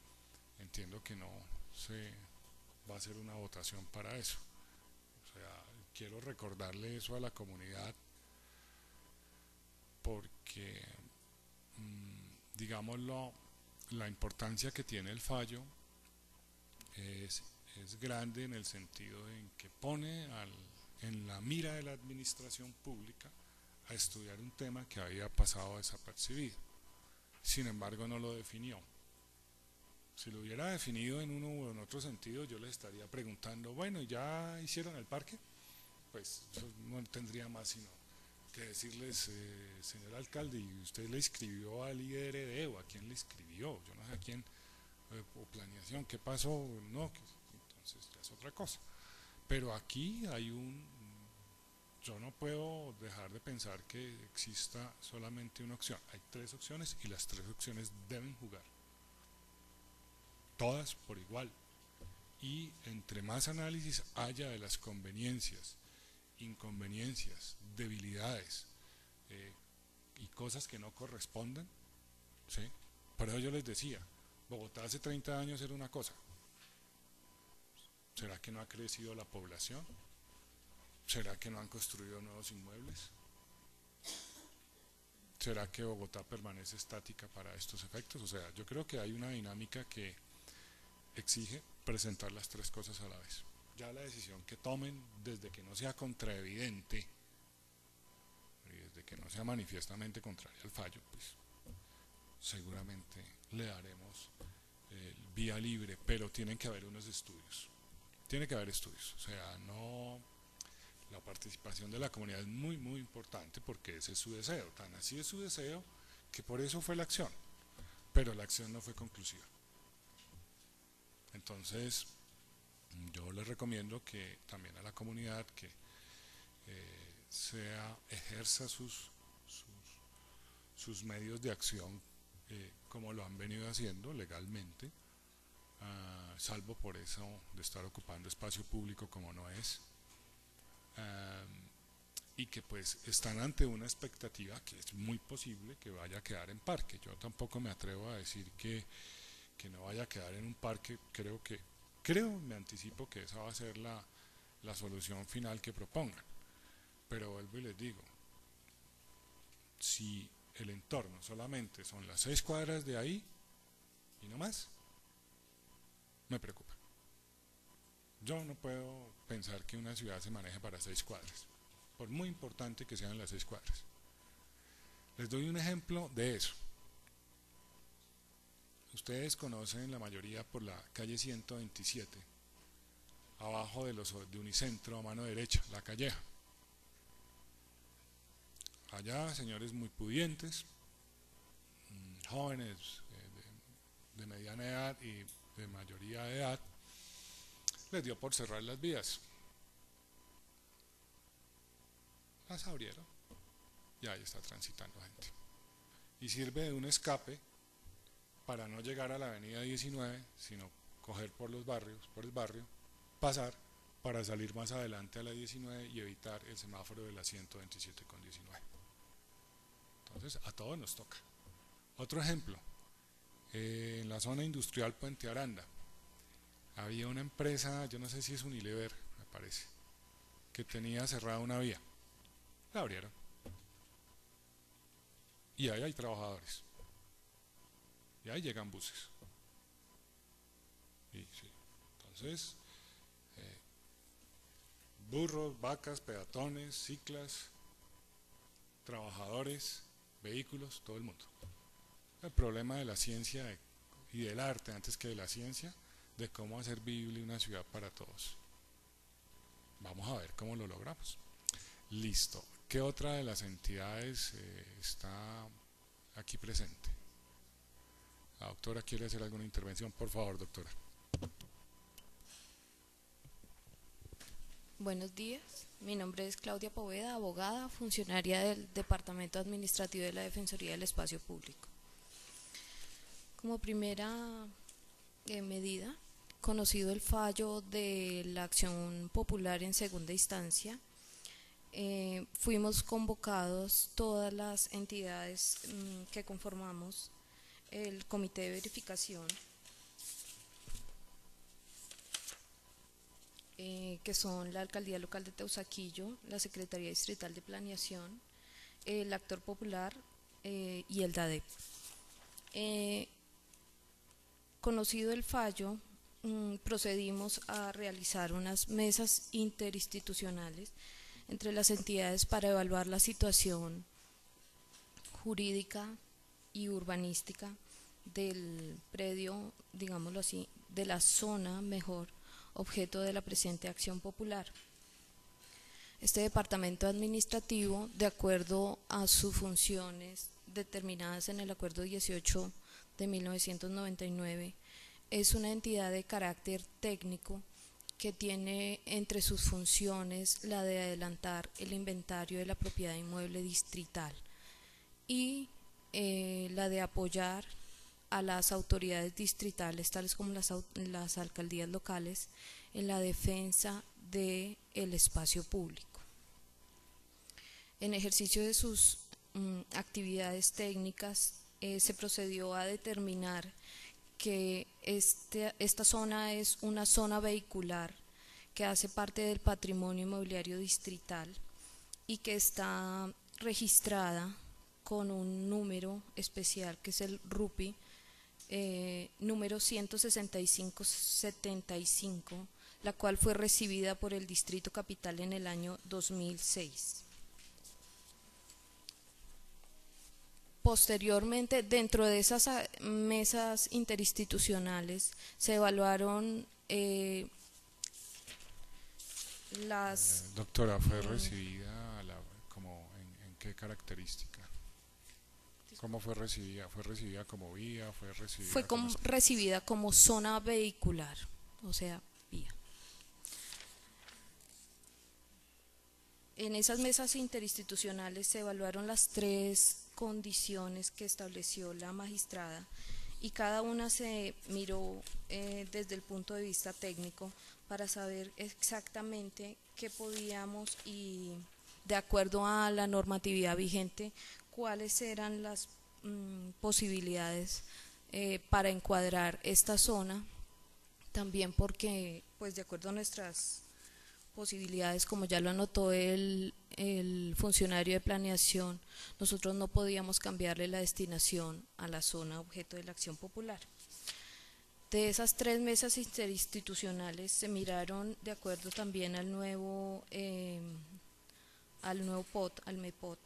entiendo que no se va a hacer una votación para eso. O sea, quiero recordarle eso a la comunidad porque digámoslo, la importancia que tiene el fallo es es grande en el sentido en que pone en la mira de la administración pública a estudiar un tema que había pasado desapercibido. Sin embargo, no lo definió. Si lo hubiera definido en uno u en otro sentido, yo les estaría preguntando, bueno, ¿ya hicieron el parque? Pues yo no tendría más sino que decirles, señor alcalde, ¿y usted le escribió al IDRD o a quién le escribió? Yo no sé a quién, o planeación, ¿qué pasó? No, entonces ya es otra cosa. Pero aquí hay yo no puedo dejar de pensar que exista solamente una opción. Hay 3 opciones y las 3 opciones deben jugar. Todas por igual. Y entre más análisis haya de las conveniencias, inconveniencias, debilidades y cosas que no corresponden, ¿sí? Por eso yo les decía, Bogotá hace 30 años era una cosa. ¿Será que no ha crecido la población? ¿Será que no han construido nuevos inmuebles? ¿Será que Bogotá permanece estática para estos efectos? O sea, yo creo que hay una dinámica que exige presentar las 3 cosas a la vez. Ya la decisión que tomen, desde que no sea contraevidente y desde que no sea manifiestamente contraria al fallo, pues seguramente le daremos vía libre, pero tienen que haber unos estudios. Tiene que haber estudios, o sea, no, la participación de la comunidad es muy, muy importante porque ese es su deseo, tan así es su deseo que por eso fue la acción, pero la acción no fue conclusiva. Entonces, yo les recomiendo que también a la comunidad que ejerza sus medios de acción como lo han venido haciendo legalmente, salvo por eso de estar ocupando espacio público como no es, y que pues están ante una expectativa que es muy posible que vaya a quedar en parque. Yo tampoco me atrevo a decir que no vaya a quedar en un parque, me anticipo que esa va a ser la solución final que propongan, pero vuelvo y les digo, si el entorno solamente son las 6 cuadras de ahí y no más, me preocupa. Yo no puedo pensar que una ciudad se maneje para 6 cuadras, por muy importante que sean las 6 cuadras. Les doy un ejemplo de eso. Ustedes conocen la mayoría por la calle 127, abajo de Unicentro a mano derecha, La Calleja. Allá señores muy pudientes, jóvenes de mediana edad y de mayoría de edad, les dio por cerrar las vías. Las abrieron y ahí está transitando gente. Y sirve de un escape para no llegar a la avenida 19, sino coger por el barrio, pasar para salir más adelante a la 19 y evitar el semáforo de la 127 con 19. Entonces, a todos nos toca. Otro ejemplo, en la zona industrial Puente Aranda, había una empresa, yo no sé si es Unilever, me parece, que tenía cerrada una vía. La abrieron. Y ahí hay trabajadores. Y ahí llegan buses. Y, sí. Entonces, burros, vacas, peatones, ciclas, trabajadores, vehículos, todo el mundo. El problema de la ciencia y del arte, antes que de la ciencia, de cómo hacer vivible una ciudad para todos. Vamos a ver cómo lo logramos. Listo. ¿Qué otra de las entidades está aquí presente? La doctora quiere hacer alguna intervención. Por favor, doctora. Buenos días, mi nombre es Claudia Poveda, abogada, funcionaria del Departamento Administrativo de la Defensoría del Espacio Público. Como primera medida, conocido el fallo de la acción popular en segunda instancia, fuimos convocados todas las entidades que conformamos el Comité de Verificación, que son la Alcaldía Local de Teusaquillo, la Secretaría Distrital de Planeación, el Actor Popular y el DADEP. Conocido el fallo, procedimos a realizar unas mesas interinstitucionales entre las entidades para evaluar la situación jurídica y urbanística del predio, digámoslo así, de la zona mejor objeto de la presente acción popular. Este departamento administrativo, de acuerdo a sus funciones determinadas en el Acuerdo 18 de 1999, es una entidad de carácter técnico que tiene entre sus funciones la de adelantar el inventario de la propiedad inmueble distrital y la de apoyar a las autoridades distritales, tales como las alcaldías locales, en la defensa del espacio público. En ejercicio de sus actividades técnicas, se procedió a determinar que esta zona es una zona vehicular que hace parte del patrimonio inmobiliario distrital y que está registrada con un número especial que es el RUPI número 16575, la cual fue recibida por el Distrito Capital en el año 2006. Posteriormente, dentro de esas mesas interinstitucionales, se evaluaron las... Doctora, ¿fue recibida como en qué característica? ¿Cómo fue recibida? ¿Fue recibida como vía? ¿Fue recibida recibida como zona vehicular, o sea, vía? En esas mesas interinstitucionales se evaluaron las 3 condiciones que estableció la magistrada y cada una se miró desde el punto de vista técnico para saber exactamente qué podíamos y de acuerdo a la normatividad vigente cuáles eran las posibilidades para encuadrar esta zona, también porque pues de acuerdo a nuestras posibilidades, como ya lo anotó el funcionario de planeación, nosotros no podíamos cambiarle la destinación a la zona objeto de la acción popular. De esas 3 mesas interinstitucionales se miraron de acuerdo también al nuevo POT, al MEPOT,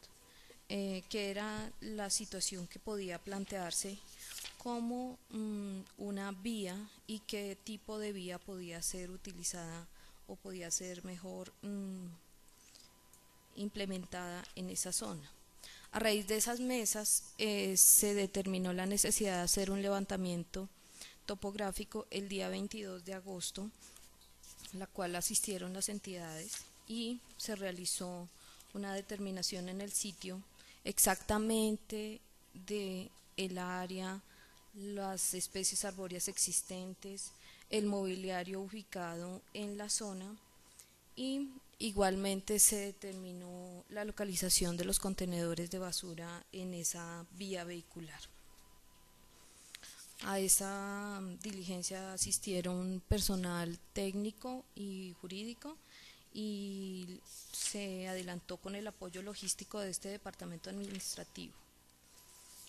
que era la situación que podía plantearse como una vía y qué tipo de vía podía ser utilizada o podía ser mejor implementada en esa zona. A raíz de esas mesas se determinó la necesidad de hacer un levantamiento topográfico el día 22 de agosto, la cual asistieron las entidades y se realizó una determinación en el sitio exactamente de el área, las especies arbóreas existentes, el mobiliario ubicado en la zona y igualmente se determinó la localización de los contenedores de basura en esa vía vehicular. A esa diligencia asistieron personal técnico y jurídico y se adelantó con el apoyo logístico de este departamento administrativo.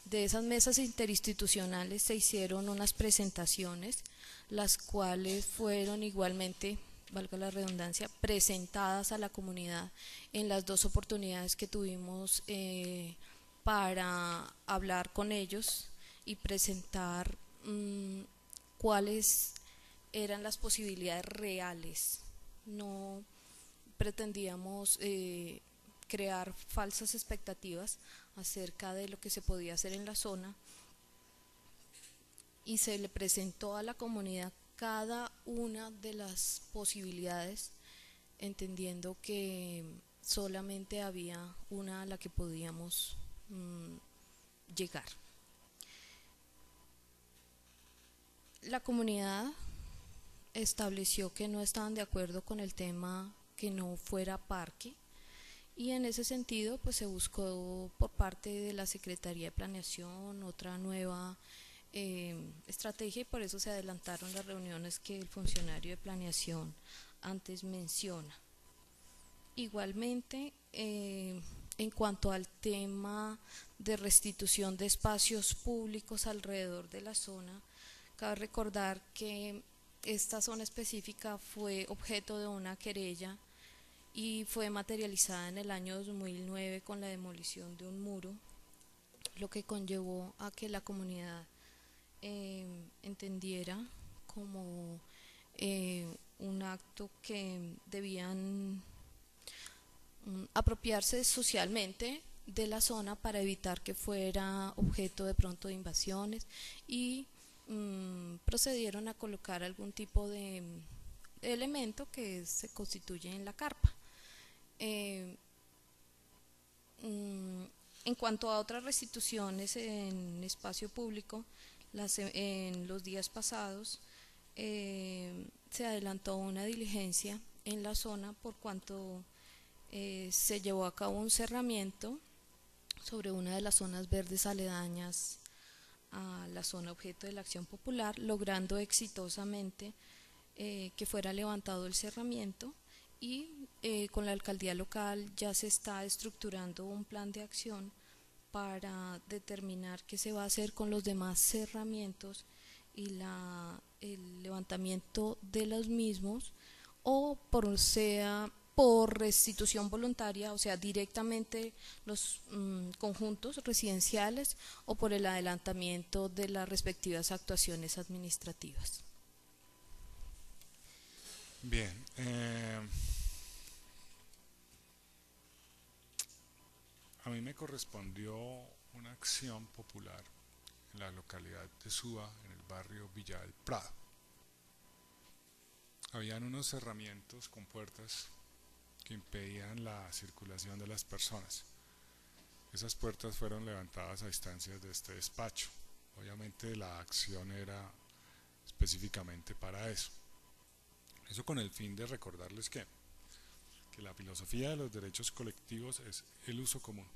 De esas mesas interinstitucionales se hicieron unas presentaciones, las cuales fueron igualmente, valga la redundancia, presentadas a la comunidad en las 2 oportunidades que tuvimos para hablar con ellos y presentar cuáles eran las posibilidades reales. No pretendíamos crear falsas expectativas acerca de lo que se podía hacer en la zona y se le presentó a la comunidad cada una de las posibilidades, entendiendo que solamente había una a la que podíamos llegar. La comunidad estableció que no estaban de acuerdo con el tema que no fuera parque y en ese sentido pues se buscó por parte de la Secretaría de Planeación otra nueva estrategia y por eso se adelantaron las reuniones que el funcionario de planeación antes menciona. Igualmente, en cuanto al tema de restitución de espacios públicos alrededor de la zona, cabe recordar que esta zona específica fue objeto de una querella y fue materializada en el año 2009 con la demolición de un muro, lo que conllevó a que la comunidad entendiera como un acto que debían apropiarse socialmente de la zona para evitar que fuera objeto de pronto de invasiones y procedieron a colocar algún tipo de elemento que se constituye en la carpa. En cuanto a otras restituciones en espacio público, en los días pasados se adelantó una diligencia en la zona por cuanto se llevó a cabo un cerramiento sobre una de las zonas verdes aledañas a la zona objeto de la acción popular, logrando exitosamente que fuera levantado el cerramiento y con la alcaldía local ya se está estructurando un plan de acción para determinar qué se va a hacer con los demás cerramientos y el levantamiento de los mismos, o sea por restitución voluntaria, o sea directamente los conjuntos residenciales, o por el adelantamiento de las respectivas actuaciones administrativas. Bien, a mí me correspondió una acción popular en la localidad de Suba, en el barrio Villa del Prado. Habían unos cerramientos con puertas que impedían la circulación de las personas. Esas puertas fueron levantadas a instancias de este despacho. Obviamente la acción era específicamente para eso. Eso con el fin de recordarles que la filosofía de los derechos colectivos es el uso común.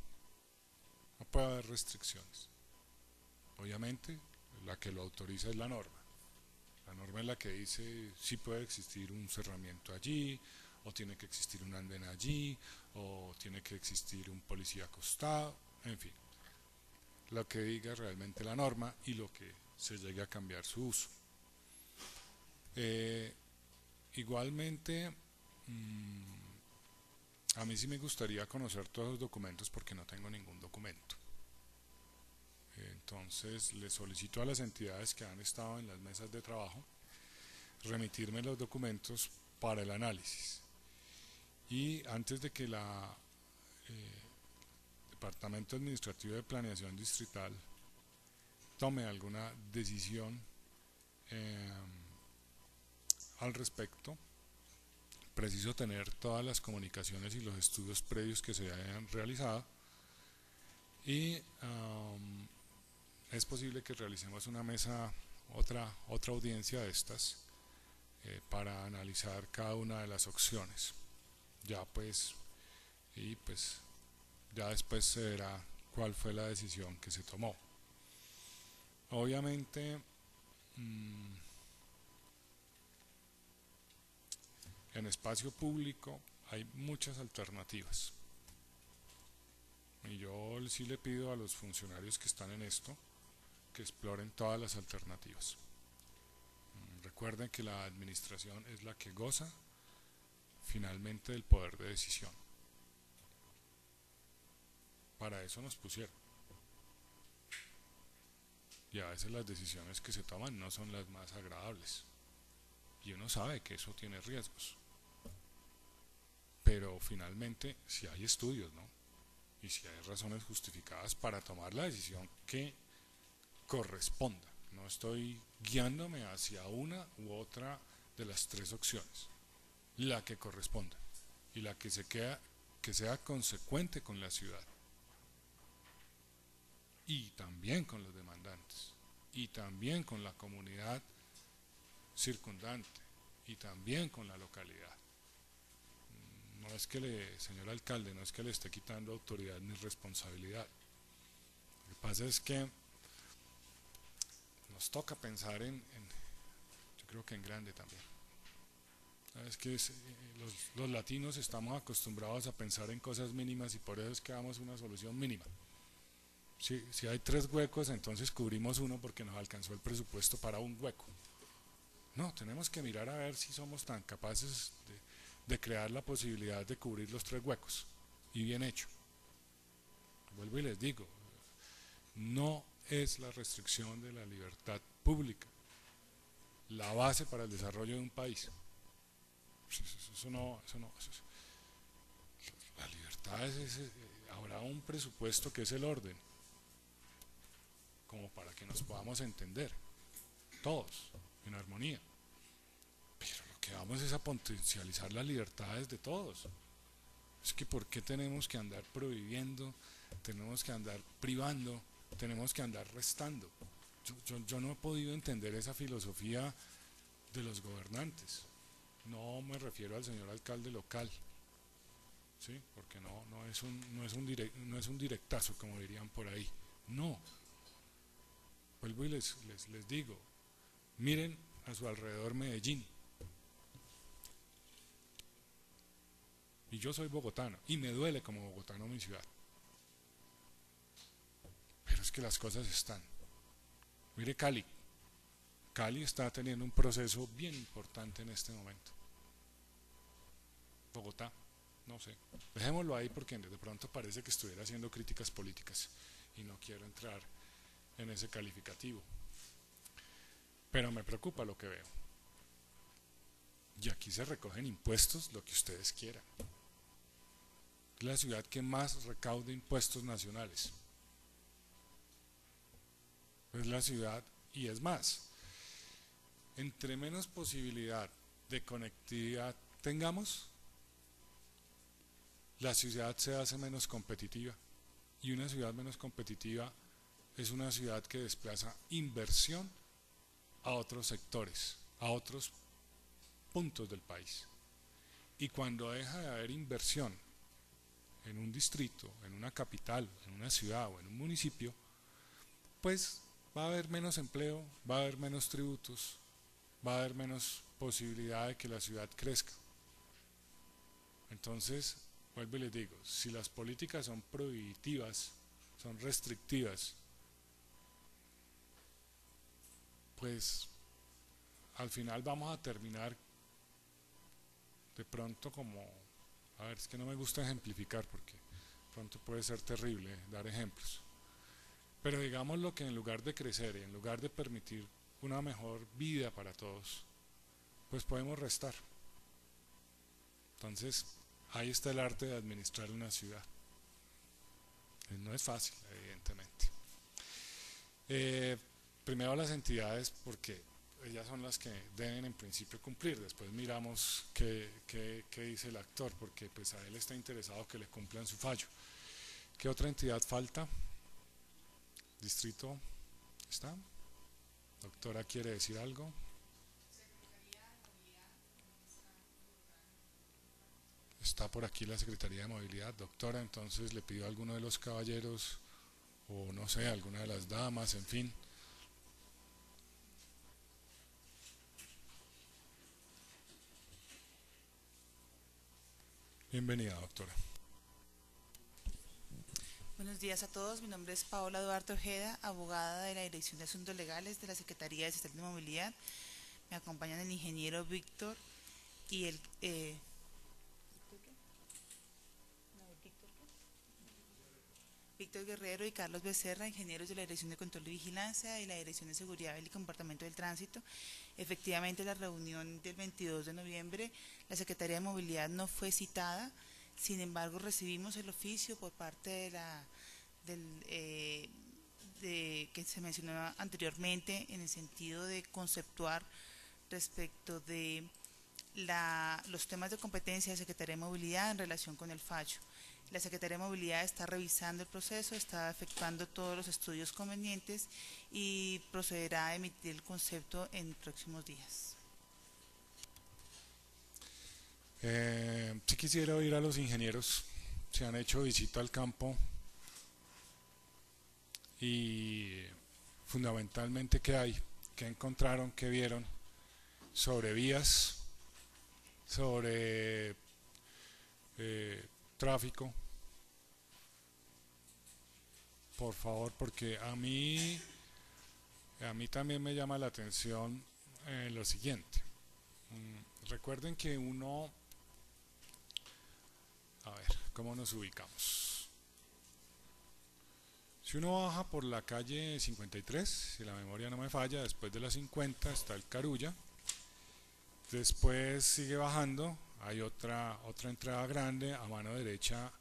No puede haber restricciones. Obviamente la que lo autoriza es la norma. La norma es la que dice si puede existir un cerramiento allí, o tiene que existir un andén allí, o tiene que existir un policía acostado, en fin. Lo que diga realmente la norma y lo que se llegue a cambiar su uso. Igualmente, a mí sí me gustaría conocer todos los documentos porque no tengo ningún documento. Entonces, le solicito a las entidades que han estado en las mesas de trabajo remitirme los documentos para el análisis. Y antes de que el Departamento Administrativo de Planeación Distrital tome alguna decisión al respecto, preciso tener todas las comunicaciones y los estudios previos que se hayan realizado, y es posible que realicemos una mesa, otra audiencia de estas para analizar cada una de las opciones. Ya pues, y pues ya después se verá cuál fue la decisión que se tomó. Obviamente en espacio público hay muchas alternativas, y yo sí le pido a los funcionarios que están en esto que exploren todas las alternativas. Recuerden que la administración es la que goza finalmente del poder de decisión. Para eso nos pusieron. Y a veces las decisiones que se toman no son las más agradables. Y uno sabe que eso tiene riesgos. Pero finalmente, si hay estudios, ¿no? Y si hay razones justificadas para tomar la decisión que corresponda. No estoy guiándome hacia una u otra de las tres opciones. La que corresponda. Y la que sea consecuente con la ciudad. Y también con los demandantes. Y también con la comunidad circundante. Y también con la localidad. No es que señor alcalde, no es que le esté quitando autoridad ni responsabilidad. Lo que pasa es que nos toca pensar yo creo que en grande también. Es que los latinos estamos acostumbrados a pensar en cosas mínimas y por eso es que damos una solución mínima. Si hay 3 huecos, entonces cubrimos uno porque nos alcanzó el presupuesto para un hueco. No, tenemos que mirar a ver si somos tan capaces de crear la posibilidad de cubrir los 3 huecos, y bien hecho. Vuelvo y les digo, no es la restricción de la libertad pública la base para el desarrollo de un país. La libertad habrá un presupuesto que es el orden, como para que nos podamos entender, todos, en armonía. Pero lo que vamos es a potencializar las libertades de todos. Es que ¿por qué tenemos que andar prohibiendo, tenemos que andar privando, tenemos que andar restando? Yo no he podido entender esa filosofía de los gobernantes. No me refiero al señor alcalde local, ¿sí? Porque no es un directazo, como dirían por ahí. No. Vuelvo y les digo, miren a su alrededor Medellín. Y yo soy bogotano, y me duele como bogotano mi ciudad. Pero es que las cosas están. Mire Cali. Cali está teniendo un proceso bien importante en este momento. Bogotá, no sé. Dejémoslo ahí porque de pronto parece que estuviera haciendo críticas políticas y no quiero entrar en ese calificativo. Pero me preocupa lo que veo. Y aquí se recogen impuestos, lo que ustedes quieran. Es la ciudad que más recauda impuestos nacionales. Es la ciudad, y es más, entre menos posibilidad de conectividad tengamos, la ciudad se hace menos competitiva, y una ciudad menos competitiva es una ciudad que desplaza inversión a otros sectores, a otros puntos del país. Y cuando deja de haber inversión en un distrito, en una capital, en una ciudad o en un municipio, pues va a haber menos empleo, va a haber menos tributos, va a haber menos posibilidad de que la ciudad crezca. Entonces, vuelvo y les digo, si las políticas son prohibitivas, son restrictivas, pues al final vamos a terminar de pronto como, a ver, es que no me gusta ejemplificar porque de pronto puede ser terrible dar ejemplos. Pero digamos lo que en lugar de crecer y en lugar de permitir una mejor vida para todos, pues podemos restar. Entonces, ahí está el arte de administrar una ciudad. No es fácil, evidentemente. Primero las entidades, porque ellas son las que deben en principio cumplir. Después miramos qué dice el actor, porque pues a él está interesado que le cumplan su fallo. ¿Qué otra entidad falta? ¿Distrito está? ¿Doctora quiere decir algo? Está por aquí la Secretaría de Movilidad. Doctora, entonces le pido a alguno de los caballeros, o no sé, alguna de las damas, en fin. Bienvenida, doctora. Buenos días a todos, mi nombre es Paola Duarte Ojeda, abogada de la Dirección de Asuntos Legales de la Secretaría de Sistema de Movilidad. Me acompañan el ingeniero Víctor y el Víctor Guerrero y Carlos Becerra, ingenieros de la Dirección de Control y Vigilancia y la Dirección de Seguridad y Comportamiento del Tránsito. Efectivamente, la reunión del 22 de noviembre, la Secretaría de Movilidad no fue citada. Sin embargo, recibimos el oficio por parte que se mencionó anteriormente en el sentido de conceptuar respecto de los temas de competencia de Secretaría de Movilidad en relación con el fallo. La Secretaría de Movilidad está revisando el proceso, está efectuando todos los estudios convenientes y procederá a emitir el concepto en próximos días. Sí quisiera oír a los ingenieros, si han hecho visita al campo y fundamentalmente qué hay, qué encontraron, qué vieron sobre vías, sobre tráfico, por favor, porque a mí también me llama la atención lo siguiente. Recuerden que uno, a ver, ¿cómo nos ubicamos? Si uno baja por la calle 53, si la memoria no me falla, después de la 50 está el Carulla, después sigue bajando, hay otra entrada grande, a mano derecha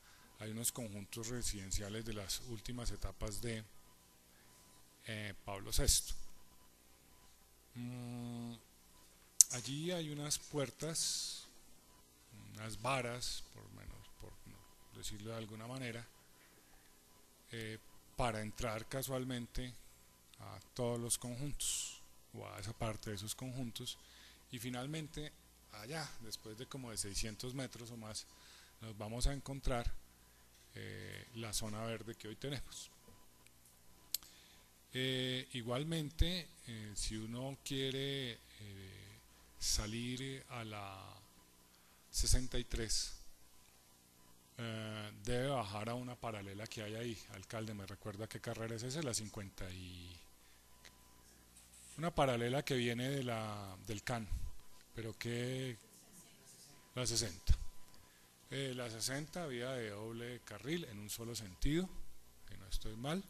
hay unos conjuntos residenciales de las últimas etapas de Pablo VI. Allí hay unas puertas, unas varas, por decirlo de alguna manera, para entrar casualmente a todos los conjuntos o a esa parte de esos conjuntos, y finalmente allá, después de como de 600 metros o más, nos vamos a encontrar la zona verde que hoy tenemos. Igualmente, si uno quiere salir a la 63, debe bajar a una paralela que hay ahí. Alcalde, ¿me recuerda qué carrera es esa? La 50 y... una paralela que viene de del CAN, pero que... la 60. La 60, vía de doble carril en un solo sentido, que no estoy mal.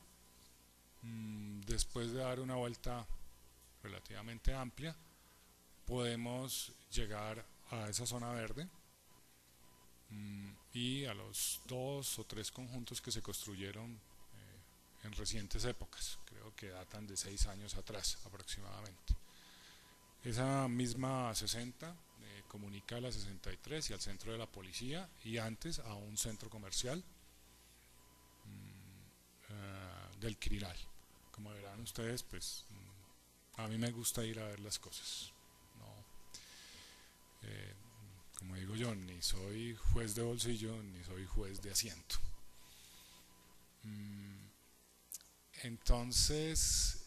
Después de dar una vuelta relativamente amplia, podemos llegar a esa zona verde y a los 2 o 3 conjuntos que se construyeron en recientes épocas, creo que datan de 6 años atrás aproximadamente. Esa misma 60 comunica a la 63 y al centro de la policía, y antes a un centro comercial del Quirinal. Como verán ustedes, pues a mí me gusta ir a ver las cosas. No, como digo yo, ni soy juez de bolsillo ni soy juez de asiento. Entonces,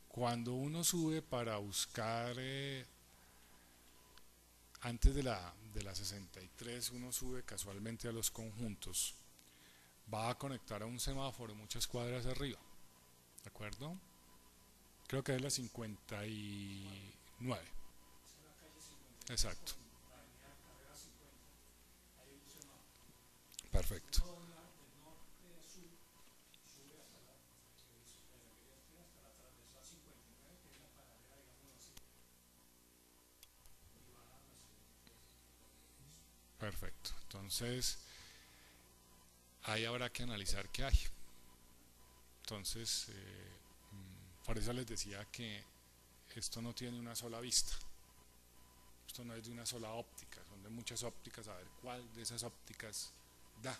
cuando uno sube para buscar, antes de la 63, uno sube casualmente a los conjuntos, va a conectar a un semáforo muchas cuadras arriba, ¿de acuerdo? Creo que es la 59. Exacto. Perfecto. Perfecto. Entonces, ahí habrá que analizar qué hay. Entonces, por eso les decía que esto no tiene una sola vista. Esto no es de una sola óptica, son de muchas ópticas, a ver cuál de esas ópticas da,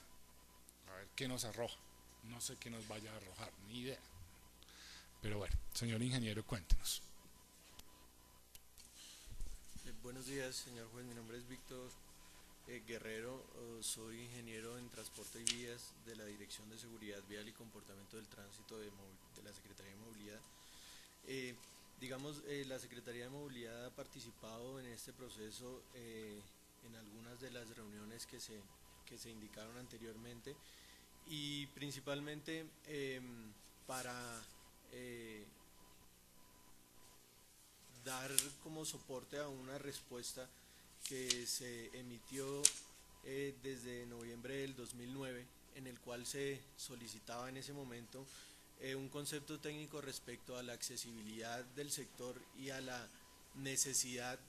a ver qué nos arroja. No sé qué nos vaya a arrojar, ni idea. Pero bueno, señor ingeniero, cuéntenos. Buenos días, señor juez. Mi nombre es Víctor Guerrero. Soy ingeniero en transporte y vías de la Dirección de Seguridad Vial y Comportamiento del Tránsito de la Secretaría de Movilidad. La Secretaría de Movilidad ha participado en este proceso en algunas de las reuniones que se indicaron anteriormente, y principalmente para dar como soporte a una respuesta que se emitió desde noviembre del 2009, en el cual se solicitaba en ese momento un concepto técnico respecto a la accesibilidad del sector y a la necesidad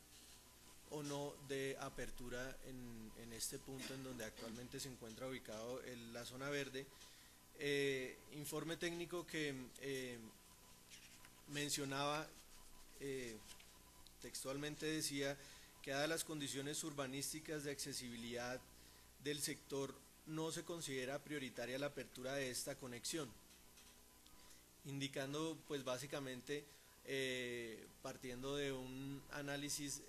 o no de apertura en este punto en donde actualmente se encuentra ubicado la zona verde. Informe técnico que mencionaba, textualmente decía que dadas las condiciones urbanísticas de accesibilidad del sector, no se considera prioritaria la apertura de esta conexión, indicando pues básicamente, partiendo de un análisis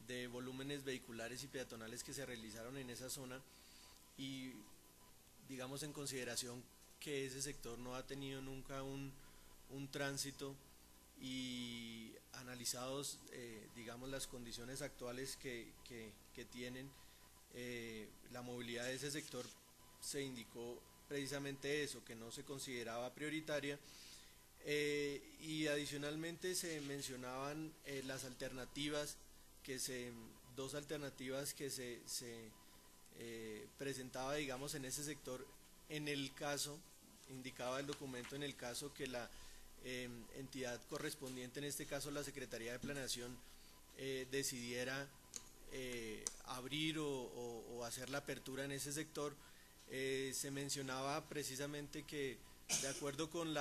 de volúmenes vehiculares y peatonales que se realizaron en esa zona, y digamos en consideración que ese sector no ha tenido nunca un tránsito, y analizados digamos las condiciones actuales que tienen la movilidad de ese sector, se indicó precisamente eso, que no se consideraba prioritaria. Y adicionalmente se mencionaban las alternativas, dos alternativas que se presentaba, digamos, en ese sector, en el caso, indicaba el documento, en el caso que la entidad correspondiente, en este caso la Secretaría de Planeación, decidiera abrir o hacer la apertura en ese sector. Se mencionaba precisamente que, de acuerdo con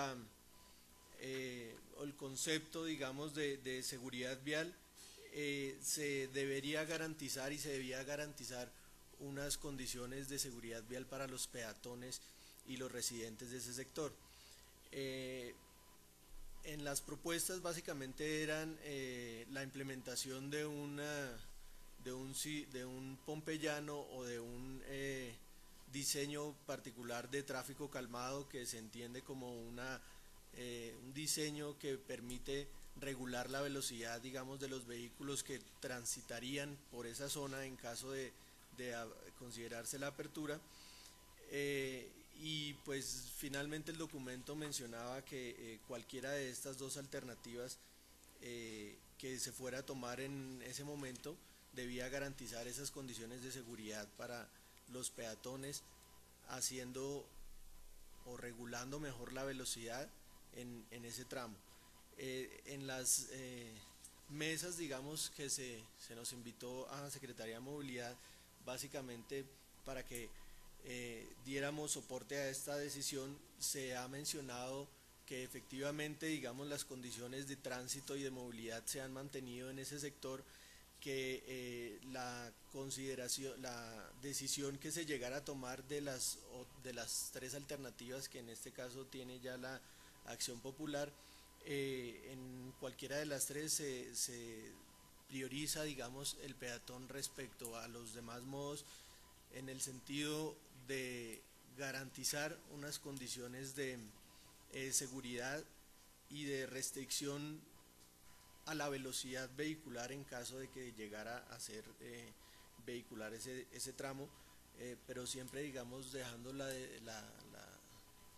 el concepto, digamos, de seguridad vial, se debería garantizar y se debía garantizar unas condiciones de seguridad vial para los peatones y los residentes de ese sector. En las propuestas básicamente eran la implementación de un pompeyano o de un diseño particular de tráfico calmado, que se entiende como un diseño que permite regular la velocidad, digamos, de los vehículos que transitarían por esa zona en caso de considerarse la apertura. Y pues finalmente el documento mencionaba que cualquiera de estas dos alternativas que se fuera a tomar en ese momento debía garantizar esas condiciones de seguridad para los peatones, haciendo o regulando mejor la velocidad en ese tramo. En las mesas, digamos, que se nos invitó a la Secretaría de Movilidad, básicamente para que diéramos soporte a esta decisión, se ha mencionado que efectivamente, digamos, las condiciones de tránsito y de movilidad se han mantenido en ese sector, que la decisión que se llegara a tomar de las tres alternativas que en este caso tiene ya la Acción Popular, en cualquiera de las tres se prioriza, digamos, el peatón respecto a los demás modos, en el sentido de garantizar unas condiciones de seguridad y de restricción a la velocidad vehicular en caso de que llegara a ser vehicular ese tramo, pero siempre, digamos, dejando la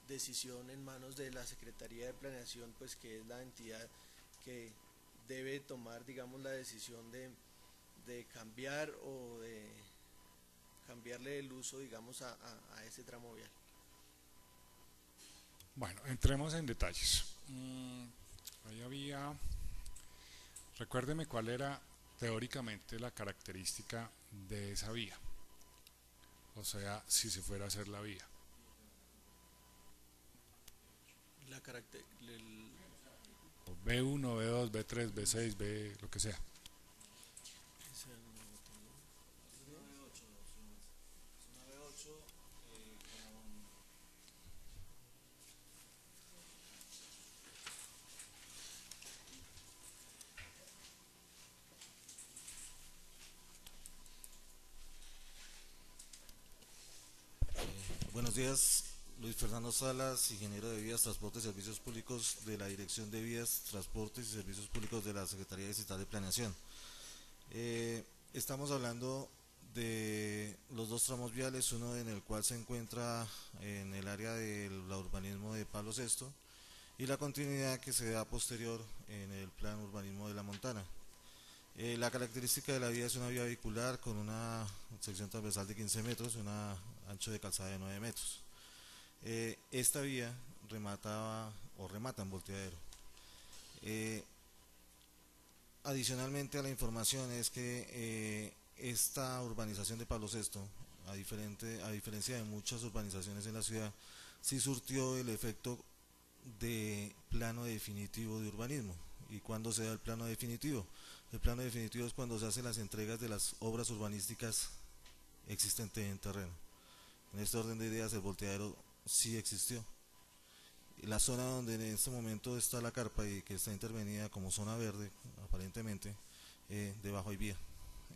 decisión en manos de la Secretaría de Planeación, pues que es la entidad que debe tomar, digamos, la decisión de cambiar o de cambiarle el uso, digamos, a ese tramo vial. Bueno, entremos en detalles. Ahí había, recuérdeme cuál era teóricamente la característica de esa vía, o sea, si se fuera a hacer la vía. B1, B2, B3, B6, B, lo que sea. Buenos días, Luis Fernando Salas, ingeniero de Vías, Transportes y Servicios Públicos de la Dirección de Vías, Transportes y Servicios Públicos de la Secretaría Distrital de Planeación. Estamos hablando de los dos tramos viales, uno en el cual se encuentra en el área del urbanismo de Pablo VI y la continuidad que se da posterior en el plan urbanismo de La Montana. La característica de la vía es una vía vehicular con una sección transversal de 15 metros y un ancho de calzada de 9 metros. Esta vía remata en volteadero. Adicionalmente a la información es que esta urbanización de Pablo VI, a diferencia de muchas urbanizaciones en la ciudad, sí surtió el efecto de plano definitivo de urbanismo. ¿Y cuándo se da el plano definitivo? El plano definitivo es cuando se hacen las entregas de las obras urbanísticas existentes en terreno. En este orden de ideas, el volteadero sí existió. La zona donde en este momento está la carpa y que está intervenida como zona verde, aparentemente, debajo hay vía.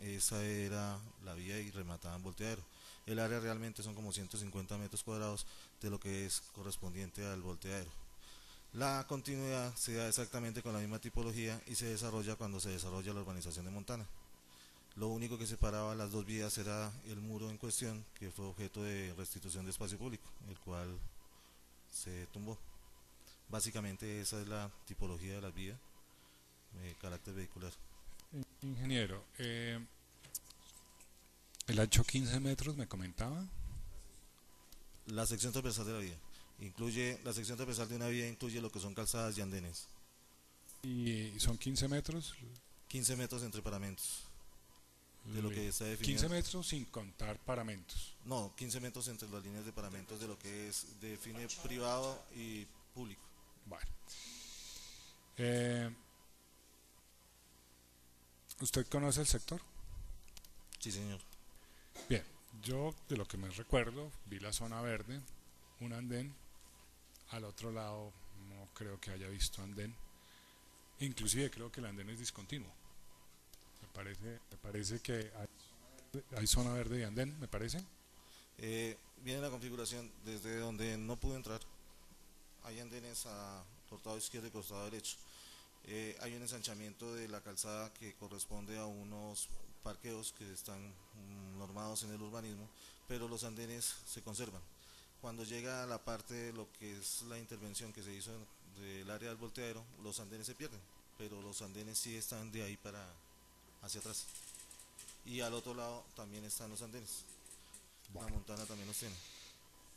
Esa era la vía y remataba en volteadero. El área realmente son como 150 metros cuadrados de lo que es correspondiente al volteadero. La continuidad se da exactamente con la misma tipología y se desarrolla cuando se desarrolla la urbanización de Montana. Lo único que separaba las dos vías era el muro en cuestión, que fue objeto de restitución de espacio público, el cual se tumbó. Básicamente esa es la tipología de las vías de carácter vehicular. Ingeniero, el ancho 15 metros me comentaba. La sección transversal de la vía incluye, la sección transversal de una vía incluye lo que son calzadas y andenes. ¿Y son 15 metros? 15 metros entre paramentos. De lo que está definido. 15 metros sin contar paramentos. No, 15 metros entre las líneas de paramentos de lo que define privado y público. Bueno. ¿Usted conoce el sector? Sí, señor. Bien, yo de lo que me recuerdo, vi la zona verde, un andén, al otro lado no creo que haya visto andén, inclusive creo que el andén es discontinuo. Me parece que hay zona verde y andén, me parece. Viene la configuración desde donde no pude entrar. Hay andenes a costado izquierdo y costado derecho. Hay un ensanchamiento de la calzada que corresponde a unos parqueos que están normados en el urbanismo, pero los andenes se conservan. Cuando llega a la parte de lo que es la intervención que se hizo del área del volteadero, los andenes se pierden, pero los andenes sí están de ahí para hacia atrás. Y al otro lado también están los andenes. Bueno. La montana también los tiene.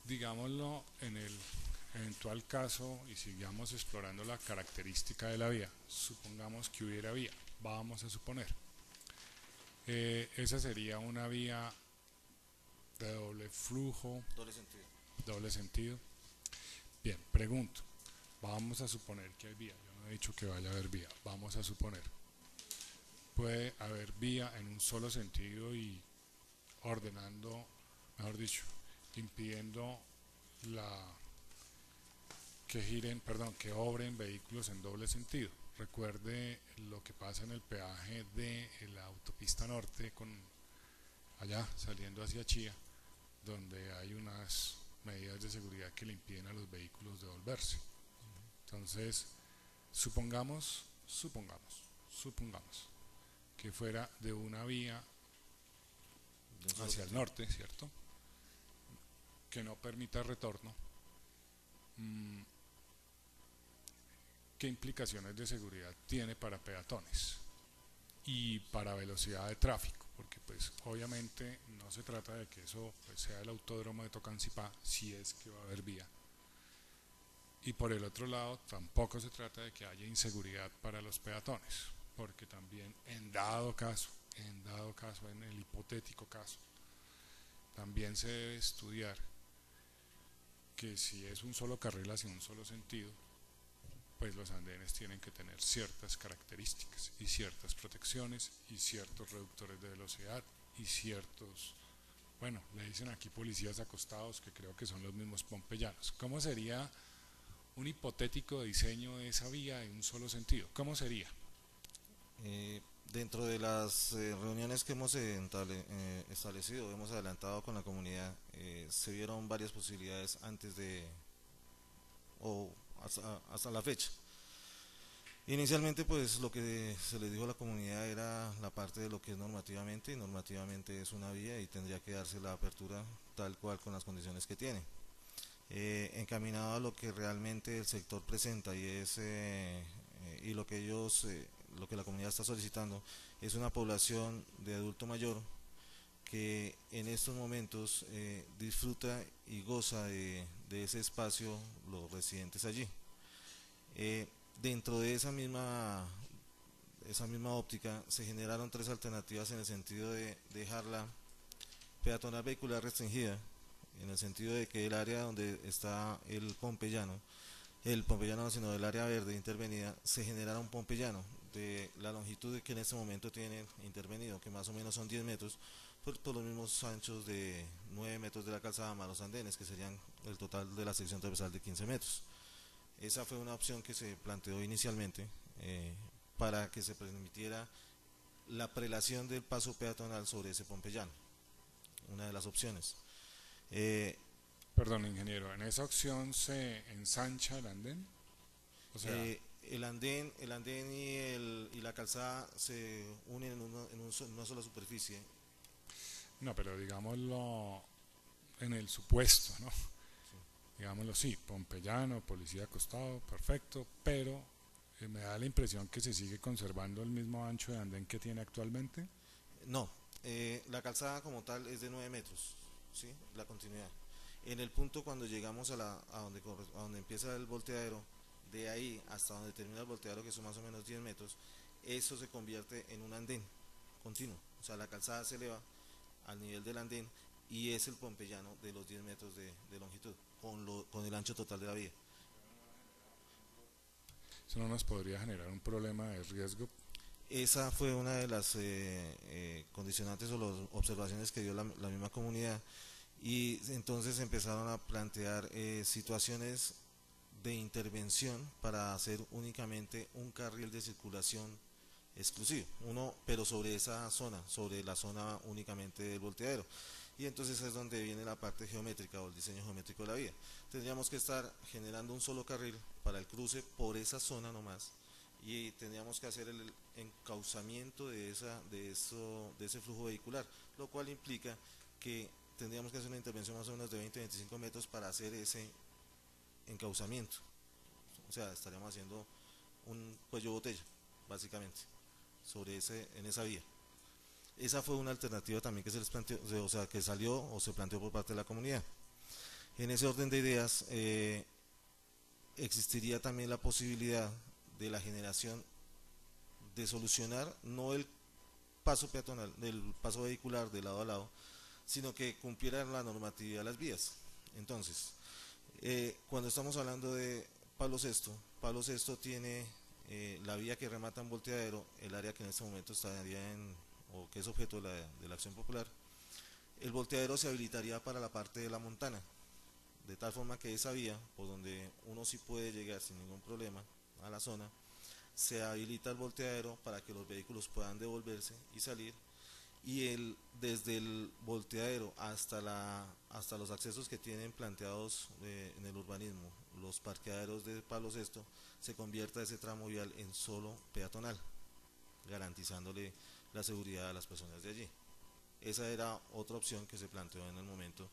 Digámoslo, en el eventual caso, y sigamos explorando la característica de la vía, supongamos que hubiera vía, vamos a suponer. Esa sería una vía de doble flujo, doble sentido. Bien, pregunto, vamos a suponer que hay vía, yo no he dicho que vaya a haber vía, vamos a suponer. Puede haber vía en un solo sentido y ordenando, mejor dicho, impidiendo que obren vehículos en doble sentido. Recuerde lo que pasa en el peaje de la autopista norte allá saliendo hacia Chía, donde hay unas medidas de seguridad que le impiden a los vehículos devolverse. Entonces, supongamos que fuera de una vía hacia el norte, ¿cierto? Que no permita retorno. ¿Qué implicaciones de seguridad tiene para peatones y para velocidad de tráfico? Porque pues obviamente no se trata de que eso pues, sea el autódromo de Tocancipá, si es que va a haber vía. Y por el otro lado tampoco se trata de que haya inseguridad para los peatones, porque también en dado caso, en el hipotético caso, también se debe estudiar que si es un solo carril hacia un solo sentido, pues los andenes tienen que tener ciertas características y ciertas protecciones y ciertos reductores de velocidad y ciertos, bueno, le dicen aquí policías acostados, que creo que son los mismos pompeyanos. ¿Cómo sería un hipotético diseño de esa vía en un solo sentido? ¿Cómo sería? Dentro de las reuniones que hemos establecido, hemos adelantado con la comunidad, se vieron varias posibilidades antes de, o hasta la fecha. Inicialmente pues lo que se le dijo a la comunidad era la parte de lo que es normativamente, y normativamente es una vía y tendría que darse la apertura tal cual con las condiciones que tiene. Encaminado a lo que realmente el sector presenta y lo que lo que la comunidad está solicitando es una población de adulto mayor que en estos momentos disfruta y goza de ese espacio los residentes allí. Dentro de esa misma óptica se generaron tres alternativas en el sentido de dejarla peatonal vehicular restringida, en el sentido de que el área donde está el pompeyano no, sino del área verde intervenida, se generara un pompeyano de la longitud que en este momento tiene intervenido, que más o menos son 10 metros, por los mismos anchos de 9 metros de la calzada más los andenes, que serían el total de la sección transversal de 15 metros. Esa fue una opción que se planteó inicialmente para que se permitiera la prelación del paso peatonal sobre ese pompeyano, una de las opciones. Perdón, ingeniero, ¿en esa opción se ensancha el andén? O sea, el andén y la calzada se unen en una sola superficie. no, pero digámoslo en el supuesto, ¿no? digámoslo así, pompeyano, policía acostado, perfecto, pero me da la impresión que se sigue conservando el mismo ancho de andén que tiene actualmente. No, la calzada como tal es de 9 metros, ¿sí? La continuidad. En el punto cuando llegamos a donde empieza el volteadero, de ahí hasta donde termina el volteadero, que son más o menos 10 metros, eso se convierte en un andén continuo. O sea, la calzada se eleva al nivel del andén y es el pompeyano de los 10 metros de longitud, con el ancho total de la vía. Eso no nos podría generar un problema de riesgo. Esa fue una de las condicionantes o las observaciones que dio la misma comunidad, y entonces empezaron a plantear situaciones de intervención para hacer únicamente un carril de circulación exclusivo, pero sobre esa zona, sobre la zona únicamente del volteadero. Y entonces es donde viene la parte geométrica o el diseño geométrico de la vía. Tendríamos que estar generando un solo carril para el cruce por esa zona nomás, y tendríamos que hacer el encauzamiento de ese flujo vehicular, lo cual implica que tendríamos que hacer una intervención más o menos de 20-25 metros para hacer ese encauzamiento. O sea, estaríamos haciendo un cuello botella, básicamente, en esa vía. Esa fue una alternativa también que se les planteó, o sea, que salió o se planteó por parte de la comunidad. En ese orden de ideas, existiría también la posibilidad de la generación de solucionar no el paso peatonal, del paso vehicular de lado a lado, sino que cumpliera la normatividad de las vías. Entonces, cuando estamos hablando de Pablo VI tiene la vía que remata en volteadero, el área que en este momento estaría o que es objeto de la acción popular. El volteadero se habilitaría para la parte de la Montana, de tal forma que esa vía, por donde uno sí puede llegar sin ningún problema a la zona, se habilita el volteadero para que los vehículos puedan devolverse y salir, y desde el volteadero hasta los accesos que tienen planteados en el urbanismo, los parqueaderos de Pablo VI, se convierta ese tramo vial en solo peatonal, garantizándole la seguridad a las personas de allí. Esa era otra opción que se planteó en el momento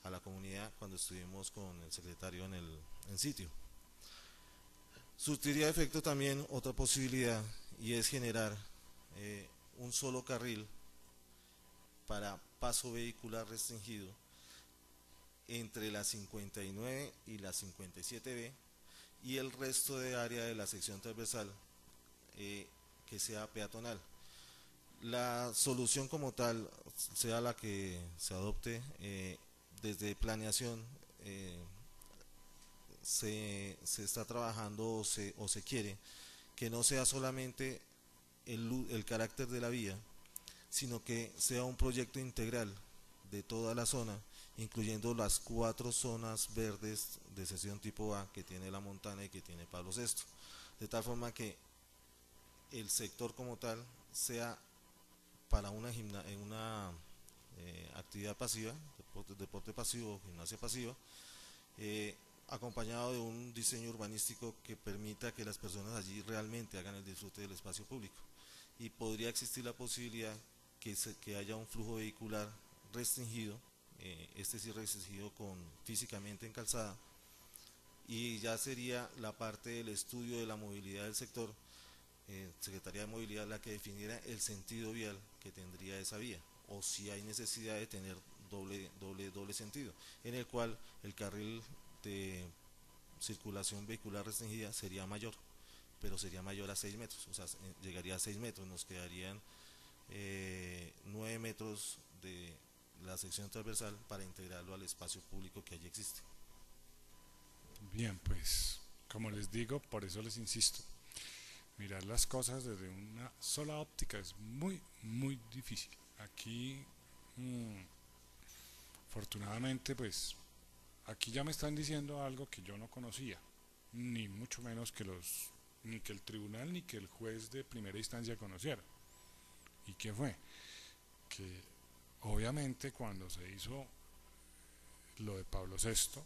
a la comunidad cuando estuvimos con el secretario en sitio. Surtiría efecto también otra posibilidad, y es generar un solo carril para paso vehicular restringido entre la 59 y la 57B, y el resto de área de la sección transversal que sea peatonal. La solución como tal, sea la que se adopte, desde planeación se está trabajando o se quiere que no sea solamente el carácter de la vía, sino que sea un proyecto integral de toda la zona, incluyendo las 4 zonas verdes de sección tipo A que tiene la Montana y que tiene Pablo VI, de tal forma que el sector como tal sea para una actividad pasiva, deporte pasivo, gimnasia pasiva, acompañado de un diseño urbanístico que permita que las personas allí realmente hagan el disfrute del espacio público. Y podría existir la posibilidad que haya un flujo vehicular restringido, sí restringido físicamente en calzada, y ya sería la parte del estudio de la movilidad del sector, Secretaría de Movilidad, la que definiera el sentido vial que tendría esa vía, o si hay necesidad de tener doble sentido, en el cual el carril de circulación vehicular restringida sería mayor, pero sería mayor a 6 metros, o sea, llegaría a 6 metros, nos quedarían 9 metros de la sección transversal para integrarlo al espacio público que allí existe. Bien, pues como les digo, por eso les insisto, mirar las cosas desde una sola óptica es muy difícil. Aquí afortunadamente pues aquí ya me están diciendo algo que yo no conocía, ni mucho menos ni que el tribunal ni que el juez de primera instancia conociera. ¿Y qué fue? Que obviamente cuando se hizo lo de Pablo VI,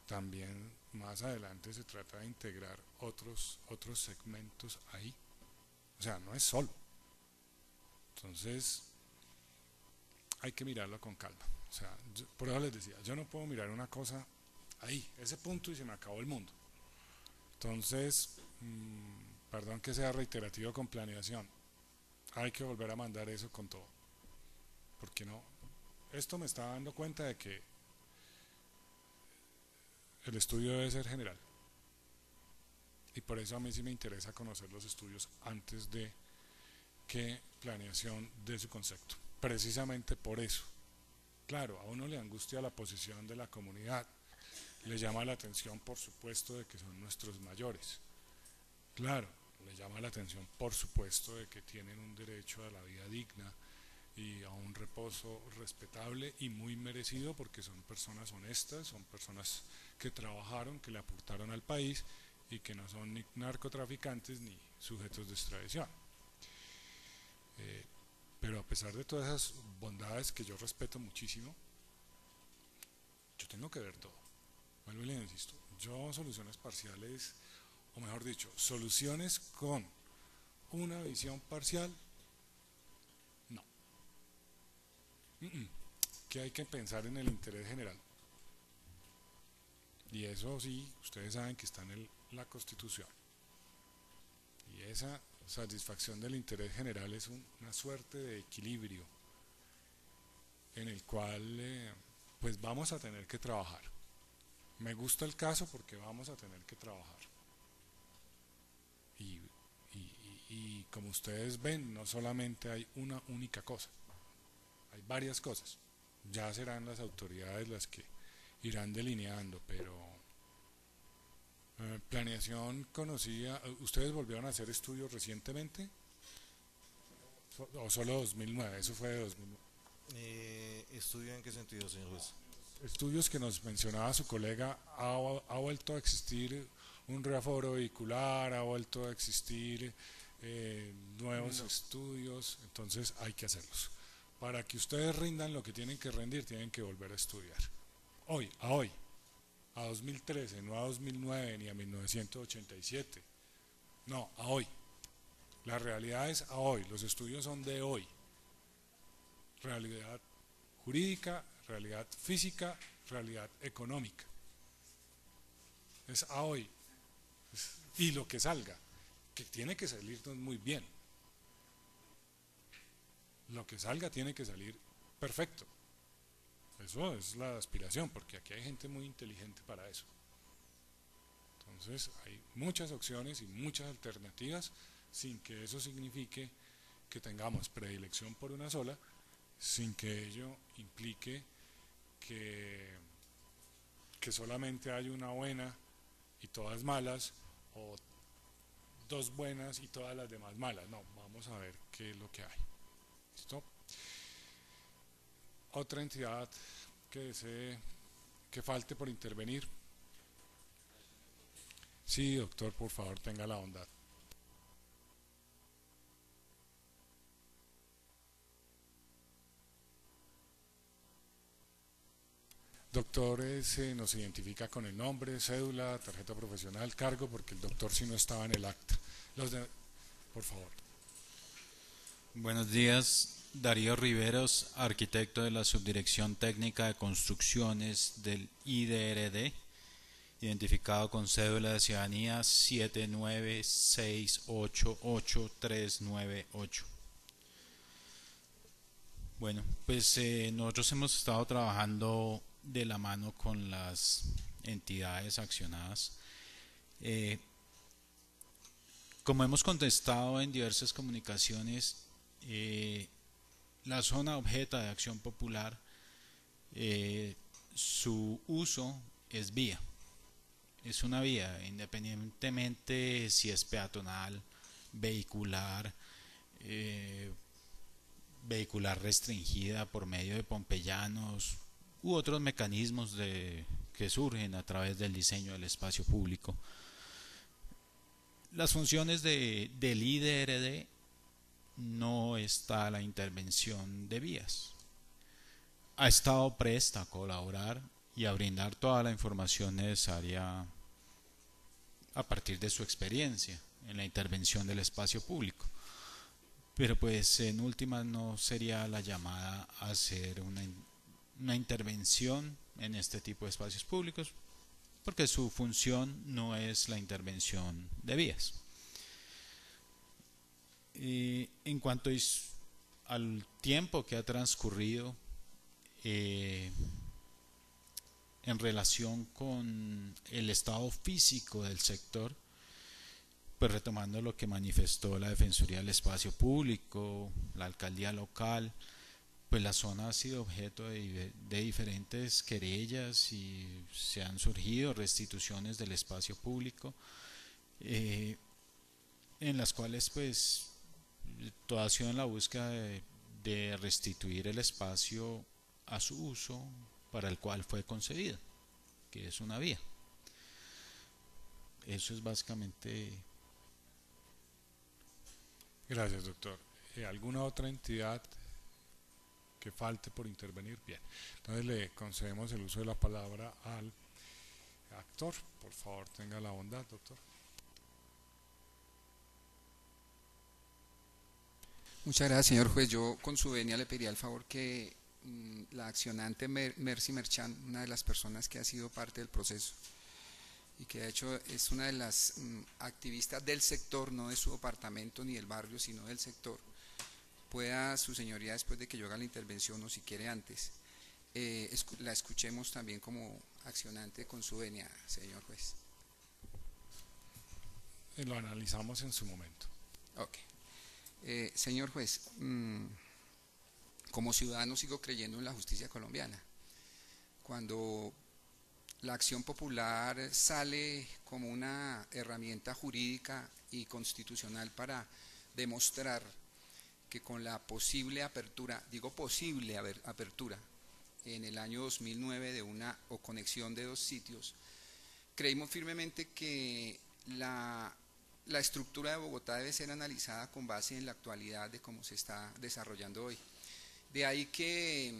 también más adelante se trata de integrar otros segmentos ahí. O sea, no es solo. Entonces, hay que mirarlo con calma. O sea, por eso les decía, yo no puedo mirar una cosa ahí, ese punto y se me acabó el mundo. Entonces, perdón que sea reiterativo con planeación, hay que volver a mandar eso con todo, porque no, esto me está dando cuenta de que el estudio debe ser general, y por eso a mí sí me interesa conocer los estudios antes de que planeación de su concepto, precisamente por eso. Claro, a uno le angustia la posición de la comunidad, le llama la atención por supuesto de que son nuestros mayores, claro, le llama la atención por supuesto de que tienen un derecho a la vida digna y a un reposo respetable y muy merecido, porque son personas honestas, son personas que trabajaron, que le aportaron al país y que no son ni narcotraficantes ni sujetos de extradición. Pero a pesar de todas esas bondades que yo respeto muchísimo, yo tengo que ver todo. Vuelvo y le insisto, yo soluciones parciales, o mejor dicho, soluciones con una visión parcial, no. Que hay que pensar en el interés general. Y eso sí, ustedes saben que está en la Constitución. Y esa satisfacción del interés general es una suerte de equilibrio en el cual pues vamos a tener que trabajar. Me gusta el caso porque vamos a tener que trabajar. Y como ustedes ven, no solamente hay una única cosa, hay varias cosas. Ya serán las autoridades las que irán delineando, pero planeación conocida. ¿Ustedes volvieron a hacer estudios recientemente? ¿O solo 2009? Eso fue de 2009. ¿Estudio en qué sentido, señor juez? Estudios que nos mencionaba su colega, ha vuelto a existir un reaforo vehicular, ha vuelto a existir nuevos estudios, entonces hay que hacerlos. Para que ustedes rindan lo que tienen que rendir, tienen que volver a estudiar. Hoy, a 2013, no a 2009 ni a 1987, no, a hoy. La realidad es a hoy, los estudios son de hoy. Realidad jurídica, realidad física, realidad económica. Es a hoy. Y lo que salga, que tiene que salirnos muy bien. Lo que salga tiene que salir perfecto. Eso es la aspiración, porque aquí hay gente muy inteligente para eso. Entonces hay muchas opciones y muchas alternativas, sin que eso signifique que tengamos predilección por una sola, sin que ello implique que solamente hay una buena y todas malas, o dos buenas y todas las demás malas. No, vamos a ver qué es lo que hay. ¿Listo? Otra entidad que desee, que falte por intervenir. Sí, doctor, por favor, tenga la bondad. Doctor, se nos identifica con el nombre, cédula, tarjeta profesional, cargo, porque el doctor sí no estaba en el acta. Por favor. Buenos días, Darío Riveros, arquitecto de la Subdirección Técnica de Construcciones del IDRD, identificado con cédula de ciudadanía 796888398. Bueno, pues nosotros hemos estado trabajando de la mano con las entidades accionadas. Como hemos contestado en diversas comunicaciones, la zona objeto de acción popular, su uso es vía. Es una vía, independientemente si es peatonal, vehicular, vehicular restringida por medio de pompeyanos u otros mecanismos que surgen a través del diseño del espacio público. Las funciones del IDRD no está la intervención de vías. Ha estado presta a colaborar y a brindar toda la información necesaria a partir de su experiencia en la intervención del espacio público. Pero pues en última no sería la llamada a hacer una intervención en este tipo de espacios públicos, porque su función no es la intervención de vías. En cuanto al tiempo que ha transcurrido en relación con el estado físico del sector, pues retomando lo que manifestó la Defensoría del Espacio Público, la alcaldía local, pues la zona ha sido objeto de diferentes querellas y se han surgido restituciones del espacio público, en las cuales pues todo ha sido en la búsqueda de restituir el espacio a su uso para el cual fue concebido, que es una vía. Eso es básicamente. Gracias, doctor. ¿Alguna otra entidad que falte por intervenir? Bien, entonces le concedemos el uso de la palabra al actor. Por favor, tenga la bondad, doctor. Muchas gracias, señor juez. Yo, con su venia, le pediría el favor que la accionante Mercy Merchant, una de las personas que ha sido parte del proceso y que de hecho es una de las activistas del sector, no de su departamento ni del barrio, sino del sector, pueda su señoría, después de que yo haga la intervención o si quiere antes, la escuchemos también como accionante con su venia, señor juez. Lo analizamos en su momento. Ok. Señor juez, como ciudadano sigo creyendo en la justicia colombiana. Cuando la acción popular sale como una herramienta jurídica y constitucional para demostrar que con la posible apertura, digo posible apertura, en el año 2009 de una o conexión de dos sitios, creímos firmemente que la estructura de Bogotá debe ser analizada con base en la actualidad de cómo se está desarrollando hoy. De ahí que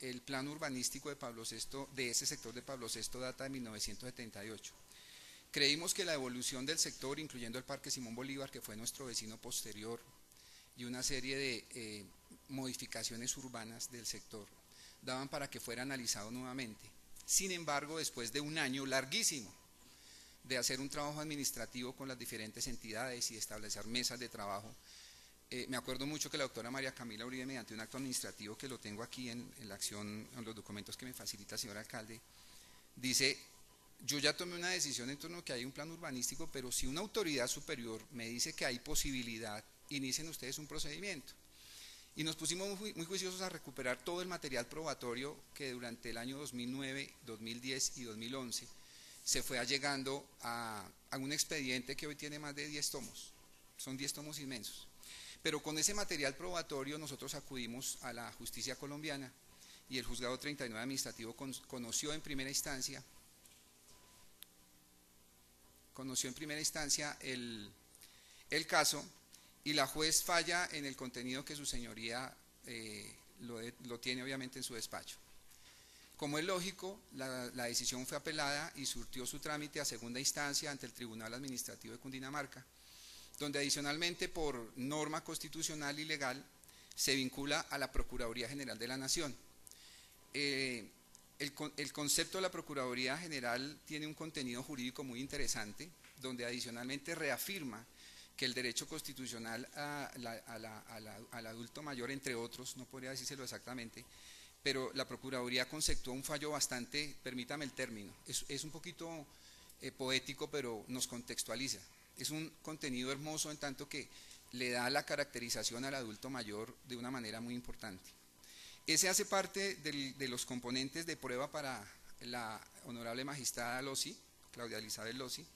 el plan urbanístico de Pablo VI, de ese sector de Pablo VI, data de 1978. Creímos que la evolución del sector, incluyendo el Parque Simón Bolívar, que fue nuestro vecino posterior, y una serie de modificaciones urbanas del sector, daban para que fuera analizado nuevamente. Sin embargo, después de un año larguísimo de hacer un trabajo administrativo con las diferentes entidades y establecer mesas de trabajo, me acuerdo mucho que la doctora María Camila Uribe, mediante un acto administrativo que lo tengo aquí en la acción, en los documentos que me facilita el señor alcalde, dice: yo ya tomé una decisión en torno a que hay un plan urbanístico, pero si una autoridad superior me dice que hay posibilidad, inicien ustedes un procedimiento. Y nos pusimos muy juiciosos a recuperar todo el material probatorio que durante el año 2009, 2010 y 2011 se fue allegando a un expediente que hoy tiene más de 10 tomos, son 10 tomos inmensos. Pero con ese material probatorio nosotros acudimos a la justicia colombiana y el juzgado 39 administrativo conoció en primera instancia el caso, y la juez falla en el contenido que su señoría lo tiene obviamente en su despacho. Como es lógico, la decisión fue apelada y surtió su trámite a segunda instancia ante el Tribunal Administrativo de Cundinamarca, donde adicionalmente por norma constitucional y legal se vincula a la Procuraduría General de la Nación. El concepto de la Procuraduría General tiene un contenido jurídico muy interesante, donde adicionalmente reafirma que el derecho constitucional al adulto mayor, entre otros, no podría decírselo exactamente, pero la Procuraduría conceptuó un fallo bastante, permítame el término, es un poquito poético, pero nos contextualiza. Es un contenido hermoso en tanto que le da la caracterización al adulto mayor de una manera muy importante. Ese hace parte de los componentes de prueba para la honorable magistrada Lossi, Claudia Elizabeth Lossi,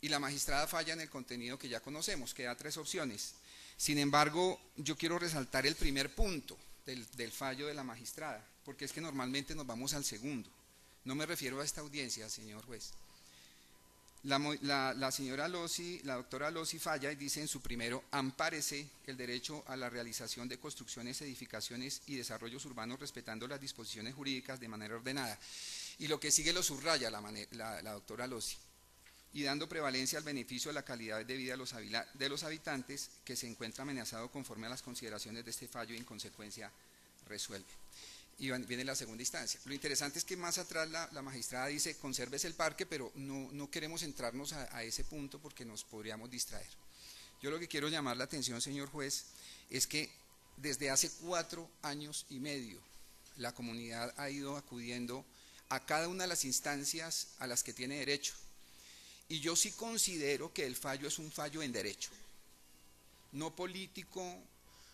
y la magistrada falla en el contenido que ya conocemos, que da 3 opciones. Sin embargo, yo quiero resaltar el primer punto del fallo de la magistrada, porque es que normalmente nos vamos al segundo. No me refiero a esta audiencia, señor juez. La señora Lossi, la doctora Lossi falla y dice en su primero: ampárese el derecho a la realización de construcciones, edificaciones y desarrollos urbanos respetando las disposiciones jurídicas de manera ordenada. Y lo que sigue lo subraya la doctora Lossi, y dando prevalencia al beneficio de la calidad de vida de los habitantes que se encuentra amenazado conforme a las consideraciones de este fallo y en consecuencia resuelve. y viene la segunda instancia. Lo interesante es que más atrás la magistrada dice, consérvese el parque, pero no queremos entrarnos a ese punto porque nos podríamos distraer. Yo lo que quiero llamar la atención, señor juez, es que desde hace 4 años y medio la comunidad ha ido acudiendo a cada una de las instancias a las que tiene derecho. Y yo sí considero que el fallo es un fallo en derecho, no político,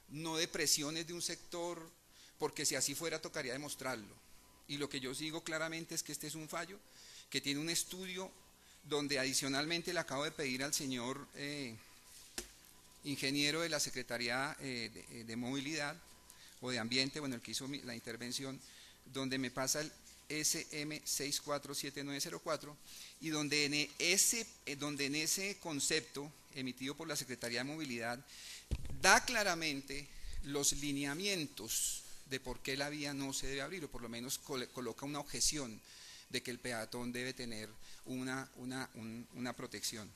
no de presiones de un sector, porque si así fuera tocaría demostrarlo. Y lo que yo digo claramente es que este es un fallo que tiene un estudio donde adicionalmente le acabo de pedir al señor ingeniero de la Secretaría de Movilidad o de Ambiente, bueno, el que hizo la intervención, donde me pasa el SM647904 y donde en ese concepto emitido por la Secretaría de Movilidad da claramente los lineamientos de por qué la vía no se debe abrir, o por lo menos coloca una objeción de que el peatón debe tener una protección.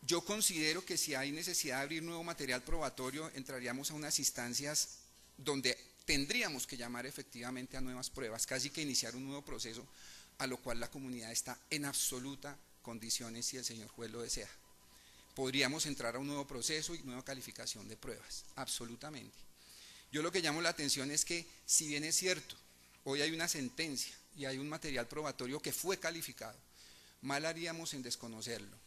Yo considero que si hay necesidad de abrir nuevo material probatorio, entraríamos a unas instancias donde tendríamos que llamar efectivamente a nuevas pruebas, casi que iniciar un nuevo proceso, a lo cual la comunidad está en absoluta condiciones si el señor juez lo desea. Podríamos entrar a un nuevo proceso y nueva calificación de pruebas, absolutamente. Yo lo que llamo la atención es que, si bien es cierto, hoy hay una sentencia y hay un material probatorio que fue calificado, mal haríamos en desconocerlo.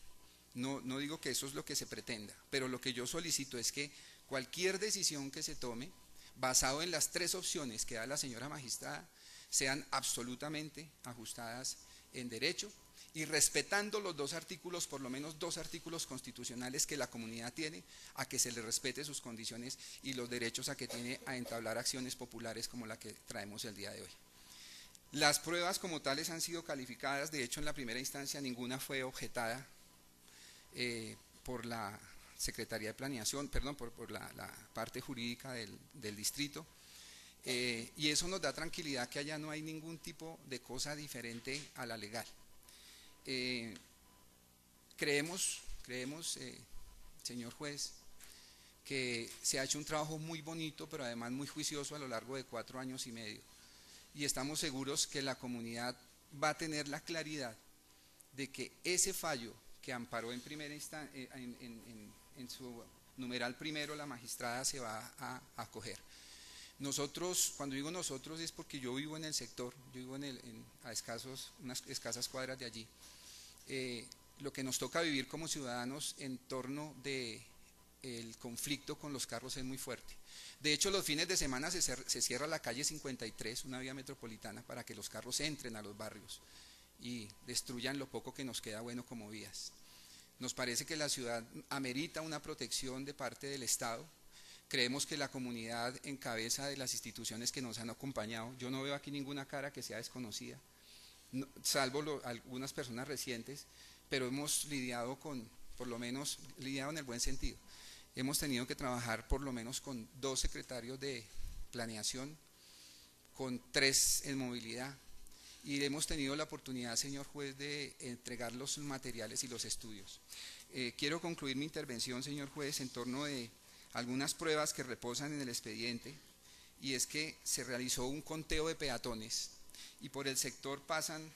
No digo que eso es lo que se pretenda, pero lo que yo solicito es que cualquier decisión que se tome, basado en las 3 opciones que da la señora magistrada, sean absolutamente ajustadas en derecho y respetando los 2 artículos, por lo menos 2 artículos constitucionales que la comunidad tiene, a que se le respete sus condiciones y los derechos a que tiene a entablar acciones populares como la que traemos el día de hoy. Las pruebas como tales han sido calificadas, de hecho en la primera instancia ninguna fue objetada por la Secretaría de Planeación, perdón, por la parte jurídica del distrito, y eso nos da tranquilidad que allá no hay ningún tipo de cosa diferente a la legal. Creemos, señor juez, que se ha hecho un trabajo muy bonito, pero además muy juicioso a lo largo de 4 años y medio, y estamos seguros que la comunidad va a tener la claridad de que ese fallo que amparó en primera instancia, en su numeral primero, la magistrada se va a acoger. Nosotros, cuando digo nosotros, es porque yo vivo en el sector, yo vivo unas escasas cuadras de allí. Lo que nos toca vivir como ciudadanos en torno del conflicto con los carros es muy fuerte. De hecho, los fines de semana se cierra la calle 53, una vía metropolitana, para que los carros entren a los barrios y destruyan lo poco que nos queda bueno como vías. Nos parece que la ciudad amerita una protección de parte del Estado. Creemos que la comunidad, en cabeza de las instituciones que nos han acompañado, yo no veo aquí ninguna cara que sea desconocida, salvo algunas personas recientes, pero hemos lidiado por lo menos lidiado en el buen sentido. Hemos tenido que trabajar por lo menos con 2 secretarios de planeación, con 3 en movilidad, y hemos tenido la oportunidad, señor juez, de entregar los materiales y los estudios. Quiero concluir mi intervención, señor juez, en torno de algunas pruebas que reposan en el expediente, y es que se realizó un conteo de peatones y por el sector pasan,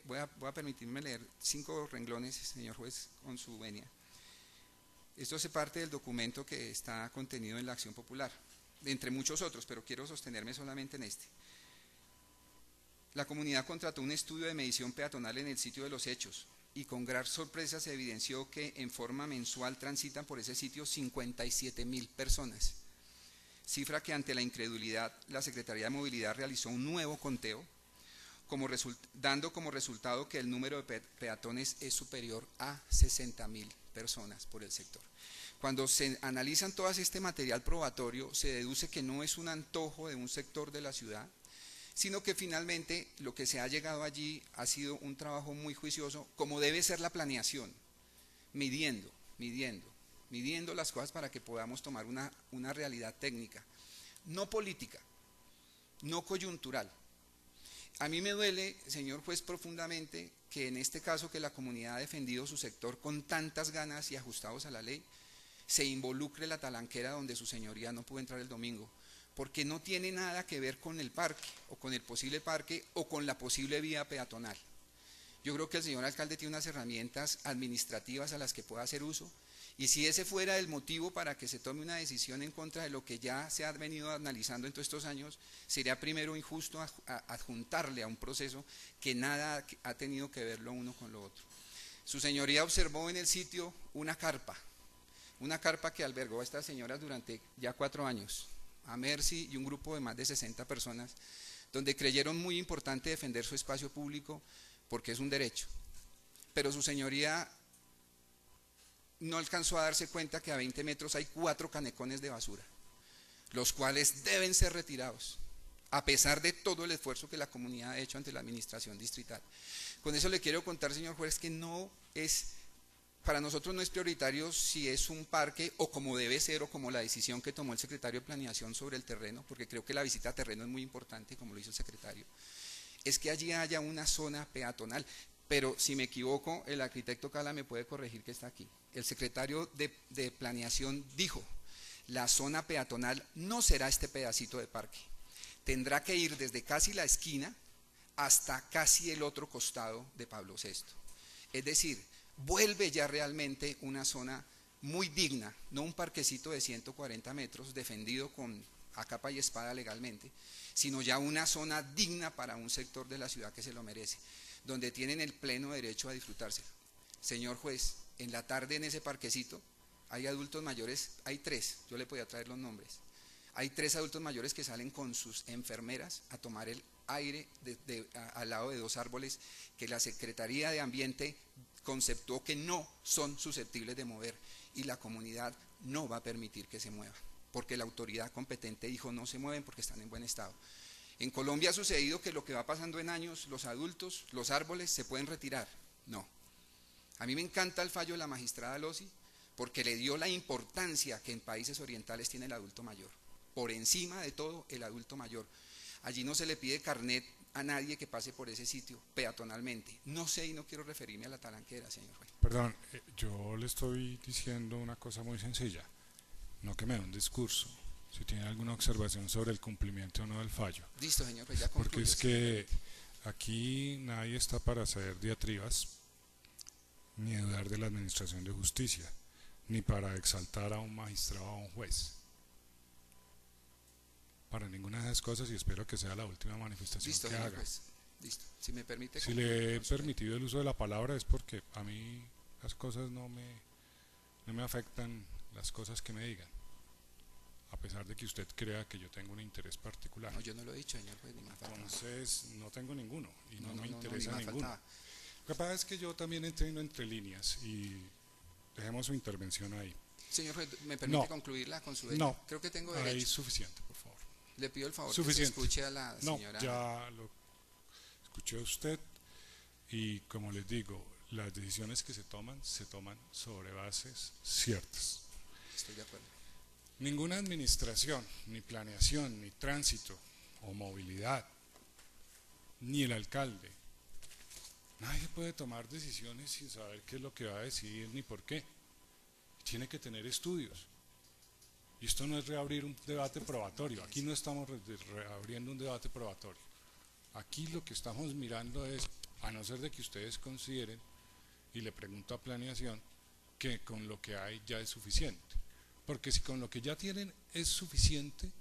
voy a permitirme leer 5 renglones, señor juez, con su venia. Esto hace parte del documento que está contenido en la acción popular, entre muchos otros, pero quiero sostenerme solamente en este. La comunidad contrató un estudio de medición peatonal en el sitio de los hechos y con gran sorpresa se evidenció que en forma mensual transitan por ese sitio 57.000 personas, cifra que ante la incredulidad la Secretaría de Movilidad realizó un nuevo conteo, dando como resultado que el número de peatones es superior a 60.000 personas por el sector. Cuando se analizan todas este material probatorio, se deduce que no es un antojo de un sector de la ciudad, sino que finalmente lo que se ha llegado allí ha sido un trabajo muy juicioso, como debe ser la planeación, midiendo las cosas para que podamos tomar una realidad técnica, no política, no coyuntural. A mí me duele, señor juez, profundamente que en este caso que la comunidad ha defendido su sector con tantas ganas y ajustados a la ley, se involucre la talanquera donde su señoría no pudo entrar el domingo, porque no tiene nada que ver con el parque, o con el posible parque, o con la posible vía peatonal. Yo creo que el señor alcalde tiene unas herramientas administrativas a las que pueda hacer uso, y si ese fuera el motivo para que se tome una decisión en contra de lo que ya se ha venido analizando en todos estos años, sería primero injusto adjuntarle a un proceso que nada ha tenido que ver lo uno con lo otro. Su señoría observó en el sitio una carpa que albergó a estas señoras durante ya 4 años, a Mercy y un grupo de más de 60 personas, donde creyeron muy importante defender su espacio público porque es un derecho. Pero su señoría no alcanzó a darse cuenta que a 20 metros hay 4 canecones de basura, los cuales deben ser retirados, a pesar de todo el esfuerzo que la comunidad ha hecho ante la administración distrital. Con eso le quiero contar, señor juez, que no es, para nosotros no es prioritario si es un parque o como debe ser o como la decisión que tomó el secretario de Planeación sobre el terreno, porque creo que la visita a terreno es muy importante, como lo hizo el secretario, es que allí haya una zona peatonal. Pero si me equivoco, el arquitecto Cala me puede corregir que está aquí. El secretario de Planeación dijo, la zona peatonal no será este pedacito de parque, tendrá que ir desde casi la esquina hasta casi el otro costado de Pablo VI. Es decir, vuelve ya realmente una zona muy digna, no un parquecito de 140 metros defendido a capa y espada legalmente, sino ya una zona digna para un sector de la ciudad que se lo merece, donde tienen el pleno derecho a disfrutárselo. Señor juez, en la tarde en ese parquecito hay adultos mayores, hay 3, yo le podía traer los nombres, hay 3 adultos mayores que salen con sus enfermeras a tomar el aire al lado de 2 árboles que la Secretaría de Ambiente conceptuó que no son susceptibles de mover, y la comunidad no va a permitir que se muevan, porque la autoridad competente dijo no se mueven porque están en buen estado. En Colombia ha sucedido que lo que va pasando en años, los adultos, los árboles se pueden retirar. No. A mí me encanta el fallo de la magistrada Losi porque le dio la importancia que en países orientales tiene el adulto mayor. Por encima de todo, el adulto mayor. Allí no se le pide carnet a nadie que pase por ese sitio peatonalmente. No sé y no quiero referirme a la talanquera, señor juez. Perdón, yo le estoy diciendo una cosa muy sencilla, no que me dé un discurso. Si tiene alguna observación sobre el cumplimiento o no del fallo. Listo, señor, pues ya concluyo. Porque es que aquí nadie está para hacer diatribas, ni dudar de la administración de justicia, ni para exaltar a un magistrado o a un juez. Para ninguna de esas cosas, y espero que sea la última manifestación listo, que señor haga. juez. Listo, si me permite. Si le he permitido el uso de la palabra es porque a mí las cosas no me afectan, las cosas que me digan, a pesar de que usted crea que yo tengo un interés particular. No, yo no lo he dicho, señor juez, ni más faltaba. Entonces no tengo ninguno y no me interesa ni más ninguno. faltaba. Lo que pasa es que yo también entiendo entre líneas y dejemos su intervención ahí. Señor juez, ¿me permite concluirla con su derecho? No, creo que tengo ahí derecho. suficiente, por favor. Le pido el favor Suficiente. que se escuche a la señora. No, ya lo escuché a usted y como les digo, las decisiones que se toman sobre bases ciertas. Estoy de acuerdo. Ninguna administración, ni planeación, ni tránsito o movilidad, ni el alcalde, nadie puede tomar decisiones sin saber qué es lo que va a decidir ni por qué. Tiene que tener estudios. Y esto no es reabrir un debate probatorio, aquí no estamos reabriendo un debate probatorio. Aquí lo que estamos mirando es, a no ser de que ustedes consideren, y le pregunto a planeación, que con lo que hay ya es suficiente. Porque si con lo que ya tienen es suficiente,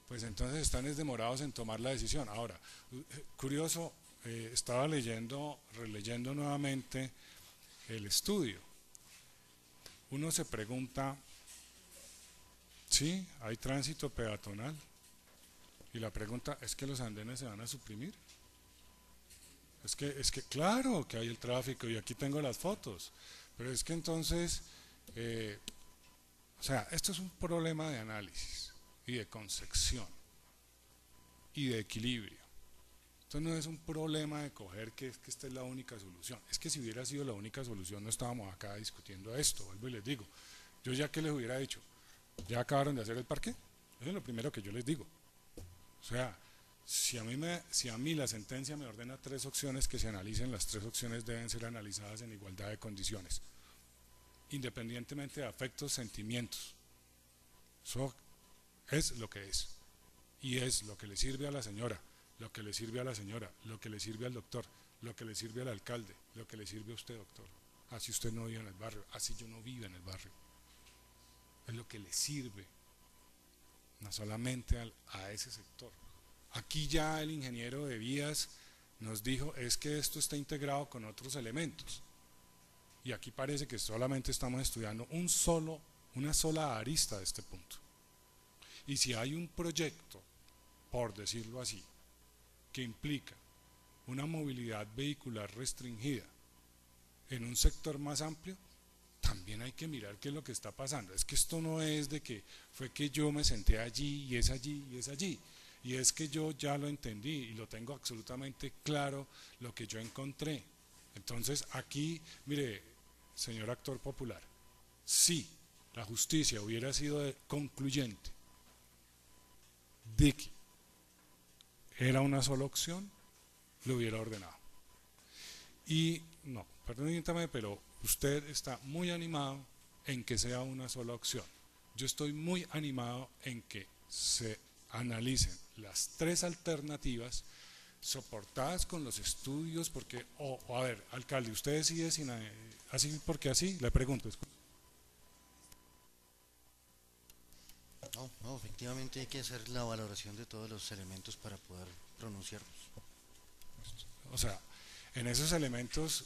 pues entonces están demorados en tomar la decisión. Ahora, curioso, estaba releyendo nuevamente el estudio. Uno se pregunta, ¿sí? ¿Hay tránsito peatonal? Y la pregunta, ¿es que los andenes se van a suprimir? Es que claro que hay el tráfico y aquí tengo las fotos, pero es que entonces, o sea, esto es un problema de análisis y de concepción y de equilibrio. Esto no es un problema de coger que esta es la única solución. Es que si hubiera sido la única solución no estábamos acá discutiendo esto, vuelvo y les digo. Yo ya que les hubiera dicho, ¿ya acabaron de hacer el parque? Eso es lo primero que yo les digo. O sea, si a mí la sentencia me ordena 3 opciones que se analicen, las 3 opciones deben ser analizadas en igualdad de condiciones, independientemente de afectos, sentimientos. Eso es lo que es. Y es lo que le sirve a la señora, lo que le sirve a la señora, lo que le sirve al doctor, lo que le sirve al alcalde, lo que le sirve a usted, doctor. Así usted no vive en el barrio, así yo no vivo en el barrio. Es lo que le sirve, no solamente a ese sector. Aquí ya el ingeniero de vías nos dijo, es que esto está integrado con otros elementos. Y aquí parece que solamente estamos estudiando una sola arista de este punto. Y si hay un proyecto, por decirlo así, que implica una movilidad vehicular restringida en un sector más amplio, también hay que mirar qué es lo que está pasando. Es que esto no es de que fue que yo me senté allí y es allí y es allí. Y es que yo ya lo entendí y lo tengo absolutamente claro lo que yo encontré. Entonces aquí, mire, señor actor popular, si la justicia hubiera sido concluyente de que era una sola opción, lo hubiera ordenado. Y no, perdóneme, pero usted está muy animado en que sea una sola opción. Yo estoy muy animado en que se analicen las tres alternativas soportadas con los estudios, porque, a ver, alcalde, usted decide sin, así porque así, le pregunto. No, efectivamente hay que hacer la valoración de todos los elementos para poder pronunciarnos. O sea, en esos elementos,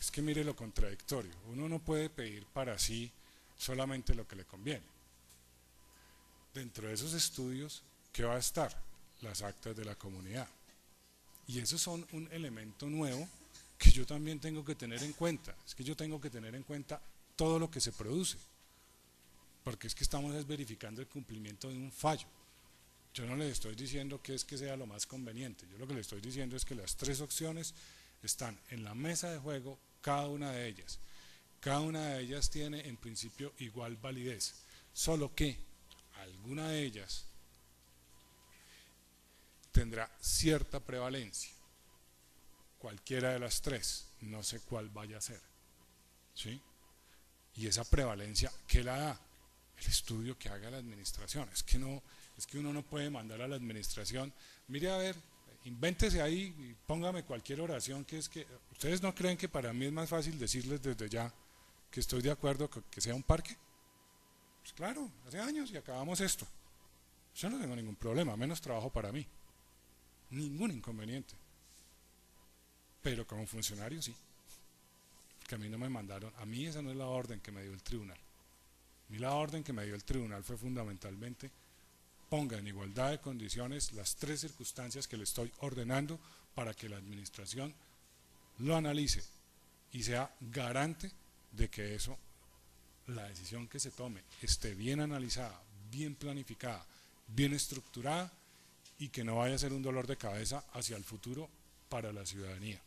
es que mire lo contradictorio, uno no puede pedir para sí solamente lo que le conviene. Dentro de esos estudios, ¿qué va a estar? Las actas de la comunidad. Y esos son un elemento nuevo que yo también tengo que tener en cuenta. Es que yo tengo que tener en cuenta todo lo que se produce, porque es que estamos verificando el cumplimiento de un fallo. Yo no le estoy diciendo que es que sea lo más conveniente, yo lo que le estoy diciendo es que las tres opciones están en la mesa de juego, cada una de ellas. Cada una de ellas tiene en principio igual validez, solo que alguna de ellas tendrá cierta prevalencia. Cualquiera de las tres, no sé cuál vaya a ser. ¿Sí? Y esa prevalencia, ¿qué la da? El estudio que haga la administración. Es que uno no puede mandar a la administración, mire a ver, invéntese ahí y póngame cualquier oración, que es que ustedes no creen que para mí es más fácil decirles desde ya que estoy de acuerdo con que sea un parque. Pues claro, hace años y acabamos esto. Yo no tengo ningún problema, menos trabajo para mí, ningún inconveniente. Pero como funcionario sí, que a mí no me mandaron, a mí esa no es la orden que me dio el tribunal. A mí la orden que me dio el tribunal fue fundamentalmente: ponga en igualdad de condiciones las tres circunstancias que le estoy ordenando para que la administración lo analice y sea garante de que eso, la decisión que se tome, esté bien analizada, bien planificada, bien estructurada y que no vaya a ser un dolor de cabeza hacia el futuro para la ciudadanía.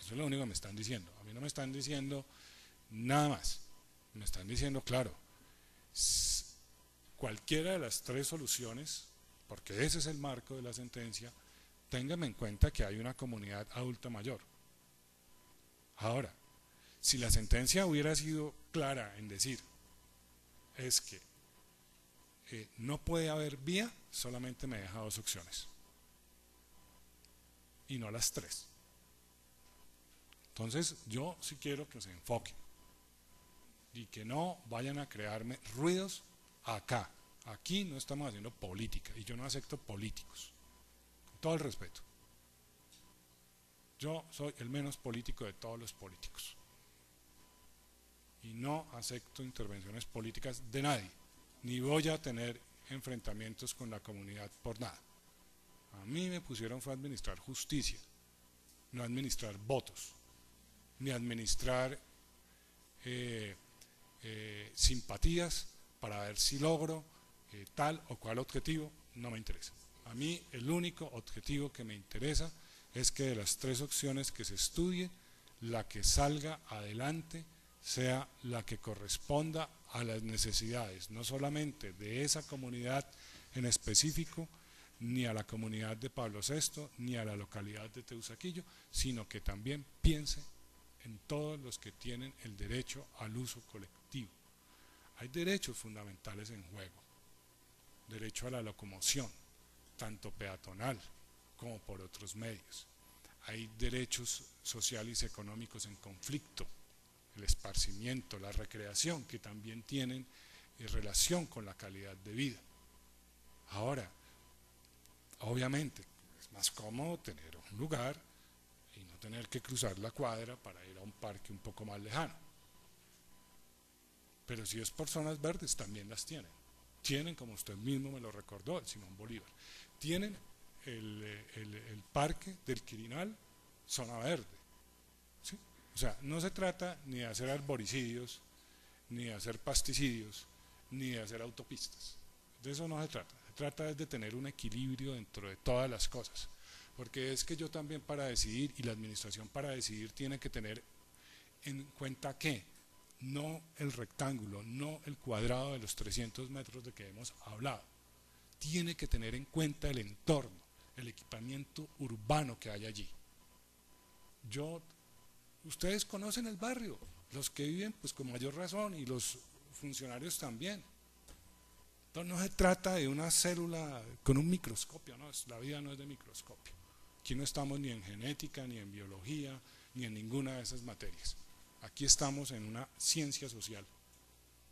Eso es lo único que me están diciendo. A mí no me están diciendo nada más. Me están diciendo, claro, cualquiera de las tres soluciones, porque ese es el marco de la sentencia, ténganme en cuenta que hay una comunidad adulta mayor. Ahora, si la sentencia hubiera sido clara en decir, es que no puede haber vía, solamente me deja dos opciones, y no las tres. Entonces, yo sí quiero que se enfoquen, y que no vayan a crearme ruidos acá. Aquí no estamos haciendo política y yo no acepto políticos, con todo el respeto. Yo soy el menos político de todos los políticos y no acepto intervenciones políticas de nadie, ni voy a tener enfrentamientos con la comunidad por nada. A mí me pusieron fue a administrar justicia, no administrar votos, ni administrar simpatías para ver si logro tal o cual objetivo. No me interesa. A mí el único objetivo que me interesa es que de las tres opciones que se estudie, la que salga adelante sea la que corresponda a las necesidades, no solamente de esa comunidad en específico, ni a la comunidad de Pablo VI, ni a la localidad de Teusaquillo, sino que también piense en todos los que tienen el derecho al uso colectivo. Hay derechos fundamentales en juego. derecho a la locomoción, tanto peatonal como por otros medios. Hay derechos sociales y económicos en conflicto, el esparcimiento, la recreación, que también tienen relación con la calidad de vida. Ahora, obviamente, es más cómodo tener un lugar y no tener que cruzar la cuadra para ir a un parque un poco más lejano. Pero si es por zonas verdes, también las tienen. Tienen, como usted mismo me lo recordó, el Simón Bolívar. Tienen el parque del Quirinal, zona verde. ¿Sí? O sea, no se trata ni de hacer arboricidios, ni de hacer pasticidios, ni de hacer autopistas. De eso no se trata. Se trata de tener un equilibrio dentro de todas las cosas. Porque es que yo también para decidir, y la administración para decidir, tiene que tener en cuenta que no el rectángulo, no el cuadrado de los 300 metros de que hemos hablado. Tiene que tener en cuenta el entorno, el equipamiento urbano que hay allí. Ustedes conocen el barrio, los que viven pues con mayor razón y los funcionarios también. Entonces no se trata de una célula con un microscopio, no, la vida no es de microscopio. Aquí no estamos ni en genética, ni en biología, ni en ninguna de esas materias. Aquí estamos en una ciencia social,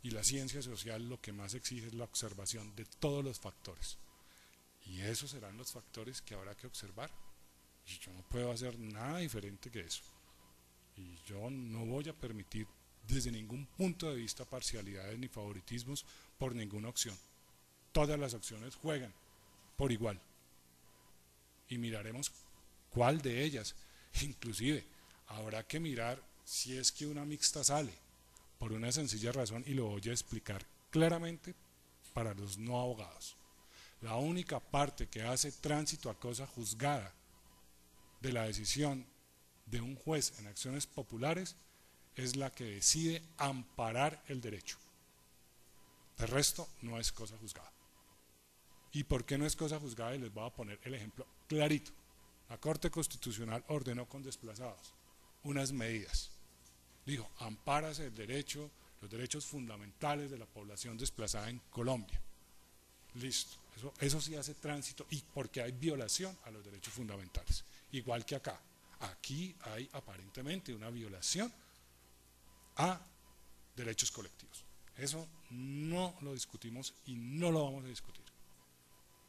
y la ciencia social lo que más exige es la observación de todos los factores. Y esos serán los factores que habrá que observar. Y yo no puedo hacer nada diferente que eso. Y yo no voy a permitir desde ningún punto de vista parcialidades ni favoritismos por ninguna opción. Todas las opciones juegan por igual. Y miraremos cuál de ellas. Inclusive habrá que mirar si es que una mixta sale, por una sencilla razón, y lo voy a explicar claramente para los no abogados. La única parte que hace tránsito a cosa juzgada de la decisión de un juez en acciones populares es la que decide amparar el derecho. El resto no es cosa juzgada. ¿Y por qué no es cosa juzgada? Y les voy a poner el ejemplo clarito. La Corte Constitucional ordenó con desplazados unas medidas. Dijo, ampárase el derecho, los derechos fundamentales de la población desplazada en Colombia. Listo, eso sí hace tránsito, y porque hay violación a los derechos fundamentales, igual que acá. Aquí hay aparentemente una violación a derechos colectivos. Eso no lo discutimos y no lo vamos a discutir.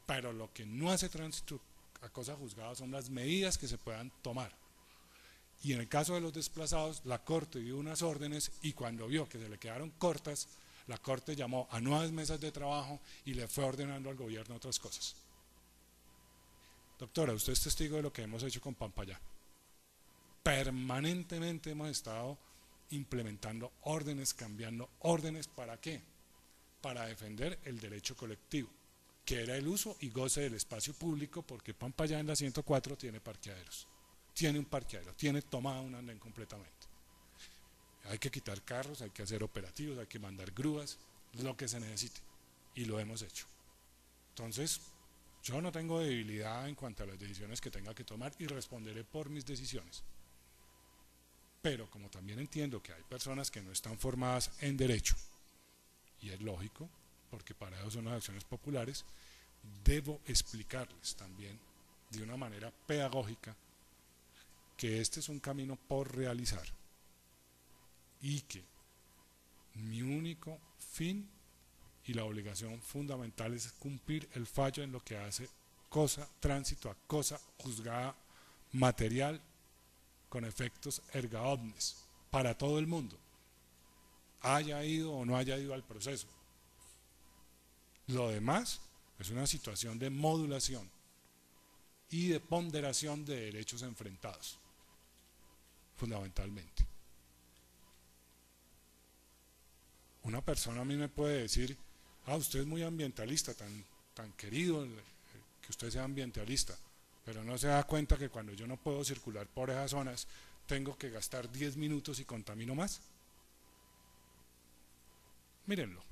Pero lo que no hace tránsito a cosa juzgada son las medidas que se puedan tomar. Y en el caso de los desplazados, la Corte dio unas órdenes, y cuando vio que se le quedaron cortas, la Corte llamó a nuevas mesas de trabajo y le fue ordenando al gobierno otras cosas. Doctora, usted es testigo de lo que hemos hecho con Pampayá. Permanentemente hemos estado implementando órdenes, cambiando órdenes. ¿Para qué? Para defender el derecho colectivo, que era el uso y goce del espacio público, porque Pampayá en la 104 tiene parqueaderos. Tiene un parqueadero, tiene tomada un andén completamente. Hay que quitar carros, hay que hacer operativos, hay que mandar grúas, lo que se necesite, y lo hemos hecho. Entonces, yo no tengo debilidad en cuanto a las decisiones que tenga que tomar, y responderé por mis decisiones. Pero como también entiendo que hay personas que no están formadas en derecho, y es lógico, porque para eso son las acciones populares, debo explicarles también de una manera pedagógica que este es un camino por realizar, y que mi único fin y la obligación fundamental es cumplir el fallo en lo que hace tránsito a cosa juzgada material con efectos erga omnes para todo el mundo, haya ido o no haya ido al proceso. Lo demás es una situación de modulación y de ponderación de derechos enfrentados, fundamentalmente. Una persona a mí me puede decir, usted es muy ambientalista, tan querido que usted sea ambientalista, pero no se da cuenta que cuando yo no puedo circular por esas zonas, tengo que gastar 10 minutos y contamino más. Mírenlo.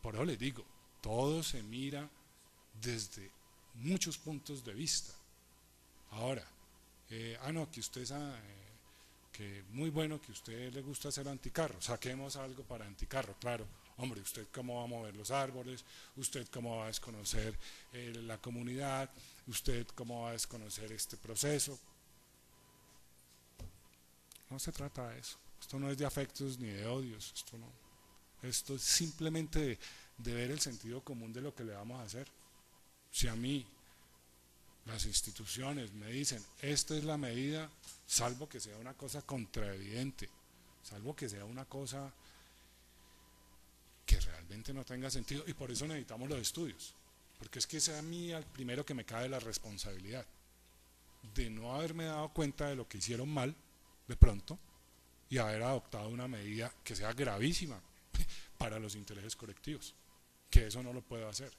Por eso les digo, todo se mira desde muchos puntos de vista. Ahora, no, que usted que muy bueno que a usted le gusta hacer anticarro, saquemos algo para anticarro, claro. Hombre, ¿usted cómo va a mover los árboles? ¿Usted cómo va a desconocer la comunidad? ¿Usted cómo va a desconocer este proceso? No se trata de eso. Esto no es de afectos ni de odios. Esto no. Esto es simplemente de ver el sentido común de lo que le vamos a hacer. Si a mí las instituciones me dicen, esta es la medida, salvo que sea una cosa contraevidente, salvo que sea una cosa que realmente no tenga sentido, y por eso necesitamos los estudios, porque es que sea a mí al primero que me cae la responsabilidad de no haberme dado cuenta de lo que hicieron mal de pronto y haber adoptado una medida que sea gravísima para los intereses colectivos, que eso no lo puedo hacer.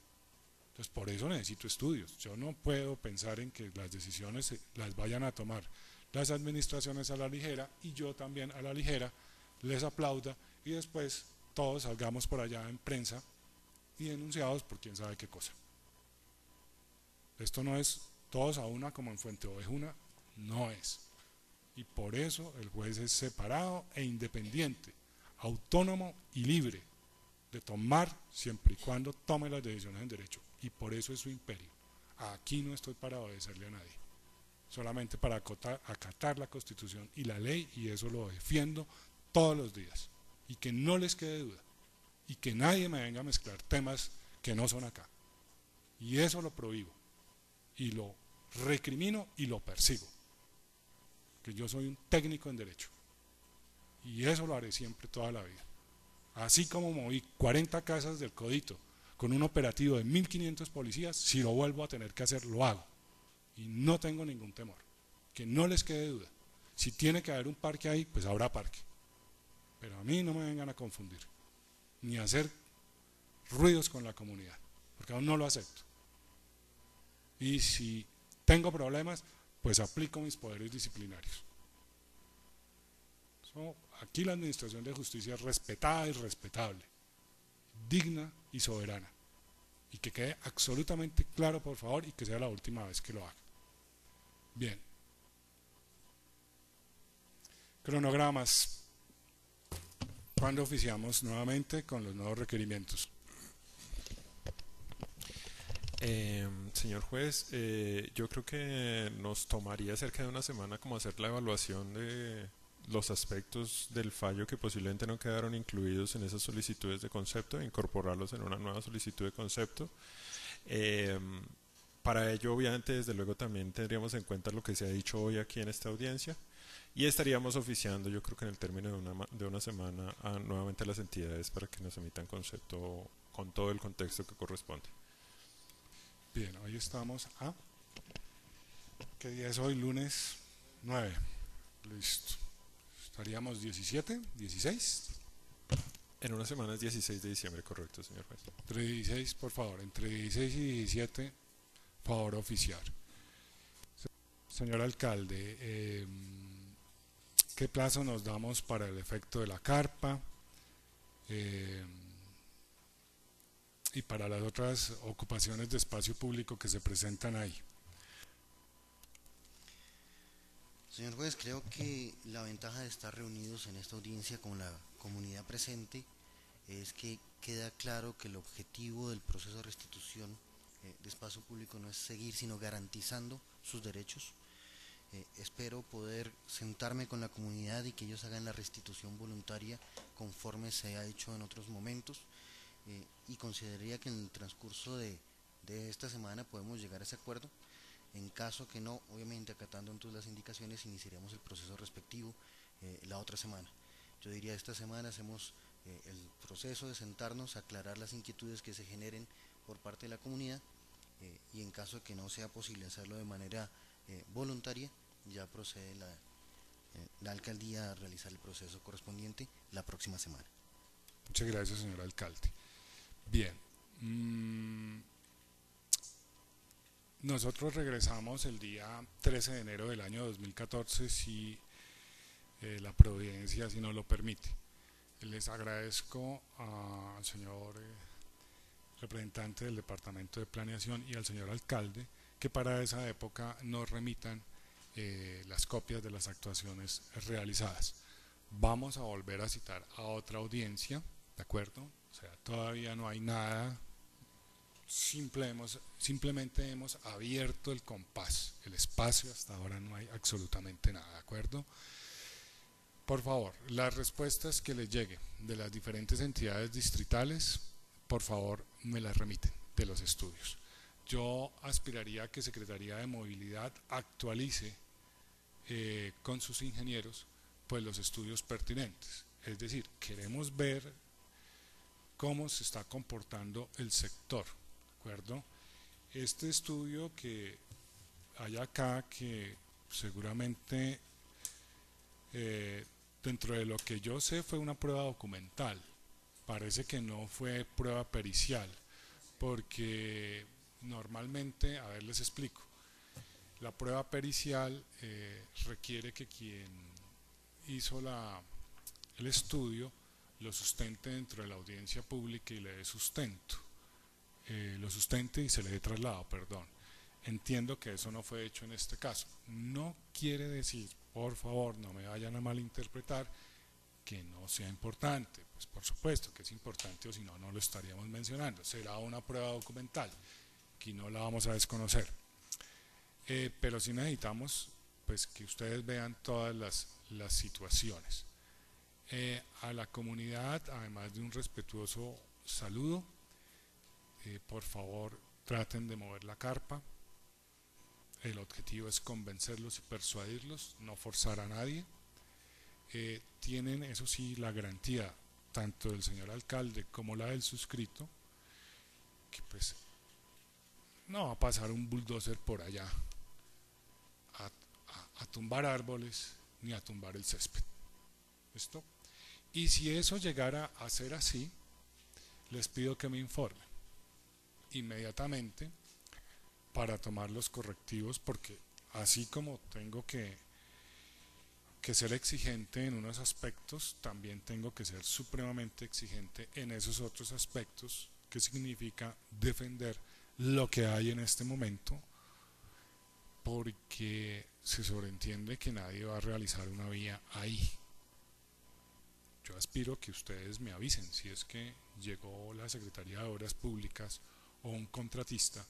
Entonces por eso necesito estudios. Yo no puedo pensar en que las decisiones las vayan a tomar las administraciones a la ligera y yo también a la ligera les aplauda y después todos salgamos por allá en prensa y denunciados por quién sabe qué cosa. Esto no es todos a una como en Fuente Ovejuna, no es. Y por eso el juez es separado e independiente, autónomo y libre de tomar siempre y cuando tome las decisiones en derecho. Y por eso es su imperio. Aquí no estoy para obedecerle a nadie, solamente para acatar la Constitución y la ley, y eso lo defiendo todos los días. Y que no les quede duda, y que nadie me venga a mezclar temas que no son acá. Y eso lo prohíbo, y lo recrimino y lo persigo. Que yo soy un técnico en derecho, y eso lo haré siempre toda la vida. Así como moví 40 casas del Codito con un operativo de 1.500 policías, si lo vuelvo a tener que hacer, lo hago. Y no tengo ningún temor. Que no les quede duda. Si tiene que haber un parque ahí, pues habrá parque. Pero a mí no me vengan a confundir, ni a hacer ruidos con la comunidad, porque aún no lo acepto. Y si tengo problemas, pues aplico mis poderes disciplinarios. Aquí la administración de justicia es respetada y respetable, digna y soberana. Y que quede absolutamente claro, por favor, y que sea la última vez que lo haga. Bien. Cronogramas. ¿Cuándo oficiamos nuevamente con los nuevos requerimientos? Señor juez, yo creo que nos tomaría cerca de una semana como hacer la evaluación de los aspectos del fallo que posiblemente no quedaron incluidos en esas solicitudes de concepto e incorporarlos en una nueva solicitud de concepto. Para ello, obviamente, desde luego también tendríamos en cuenta lo que se ha dicho hoy aquí en esta audiencia y estaríamos oficiando, yo creo que en el término de una semana, nuevamente a las entidades para que nos emitan concepto con todo el contexto que corresponde. Bien, hoy estamos a... ¿Qué día es hoy? Lunes 9. Listo. ¿Estaríamos 17? ¿16? En una semana es 16 de diciembre, correcto, señor juez. Entre 16, por favor, entre 16 y 17, favor oficiar. Señor alcalde, ¿qué plazo nos damos para el efecto de la carpa y para las otras ocupaciones de espacio público que se presentan ahí? Señor juez, creo que la ventaja de estar reunidos en esta audiencia con la comunidad presente es que queda claro que el objetivo del proceso de restitución de espacio público no es seguir, sino garantizando sus derechos. Espero poder sentarme con la comunidad y que ellos hagan la restitución voluntaria conforme se ha hecho en otros momentos, y consideraría que en el transcurso de esta semana podemos llegar a ese acuerdo. En caso que no, obviamente acatando entonces las indicaciones, iniciaremos el proceso respectivo la otra semana. Yo diría esta semana hacemos el proceso de sentarnos, aclarar las inquietudes que se generen por parte de la comunidad, y en caso de que no sea posible hacerlo de manera voluntaria, ya procede la alcaldía a realizar el proceso correspondiente la próxima semana. Muchas gracias, señor alcalde. Bien. Nosotros regresamos el día 13 de enero del año 2014, si la providencia así nos lo permite. Les agradezco al señor representante del Departamento de Planeación y al señor alcalde que para esa época nos remitan las copias de las actuaciones realizadas. Vamos a volver a citar a otra audiencia, ¿de acuerdo? O sea, todavía no hay nada, simplemente hemos abierto el compás, el espacio, hasta ahora no hay absolutamente nada, ¿de acuerdo? Por favor, las respuestas que les llegue de las diferentes entidades distritales, por favor me las remiten de los estudios. Yo aspiraría a que Secretaría de Movilidad actualice con sus ingenieros pues los estudios pertinentes. Es decir, queremos ver cómo se está comportando el sector, ¿de acuerdo? Este estudio que hay acá, que seguramente dentro de lo que yo sé fue una prueba documental, parece que no fue prueba pericial, porque normalmente, a ver les explico, la prueba pericial requiere que quien hizo el estudio lo sustente dentro de la audiencia pública y le dé sustento, lo sustente y se le dé traslado, perdón. Entiendo que eso no fue hecho en este caso. No quiere decir, por favor, no me vayan a malinterpretar, que no sea importante. Pues por supuesto que es importante, o si no, no lo estaríamos mencionando. Será una prueba documental, que no la vamos a desconocer. Pero sí necesitamos pues, que ustedes vean todas las situaciones. A la comunidad, además de un respetuoso saludo, por favor traten de mover la carpa. El objetivo es convencerlos y persuadirlos, no forzar a nadie. Tienen, eso sí, la garantía tanto del señor alcalde como la del suscrito, que pues no va a pasar un bulldozer por allá a tumbar árboles ni a tumbar el césped. ¿Listo? Y si eso llegara a ser así, les pido que me informen inmediatamente para tomar los correctivos, porque así como tengo que ser exigente en unos aspectos, también tengo que ser supremamente exigente en esos otros aspectos, que significa defender lo que hay en este momento, porque se sobreentiende que nadie va a realizar una vía ahí. Yo aspiro que ustedes me avisen si es que llegó la Secretaría de Obras Públicas o un contratista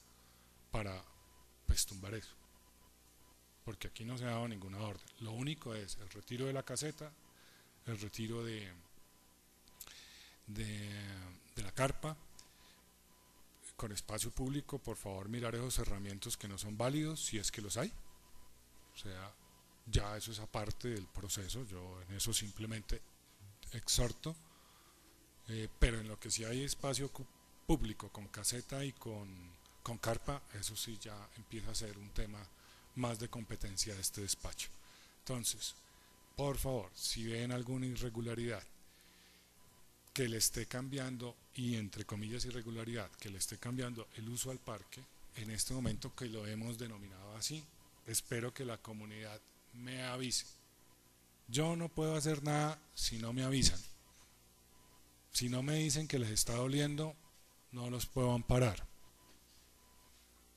para pues tumbar eso, porque aquí no se ha dado ninguna orden. Lo único es el retiro de la caseta, el retiro de la carpa. Con espacio público, por favor mirar esos cerramientos que no son válidos, si es que los hay. O sea, ya eso es aparte del proceso, yo en eso simplemente exhorto, pero en lo que sí hay espacio público con caseta y con carpa, eso sí ya empieza a ser un tema más de competencia de este despacho. Entonces, por favor, si ven alguna irregularidad que le esté cambiando, y entre comillas irregularidad, que le esté cambiando el uso al parque, en este momento que lo hemos denominado así, espero que la comunidad me avise. Yo no puedo hacer nada si no me avisan. Si no me dicen que les está doliendo, no los puedo amparar.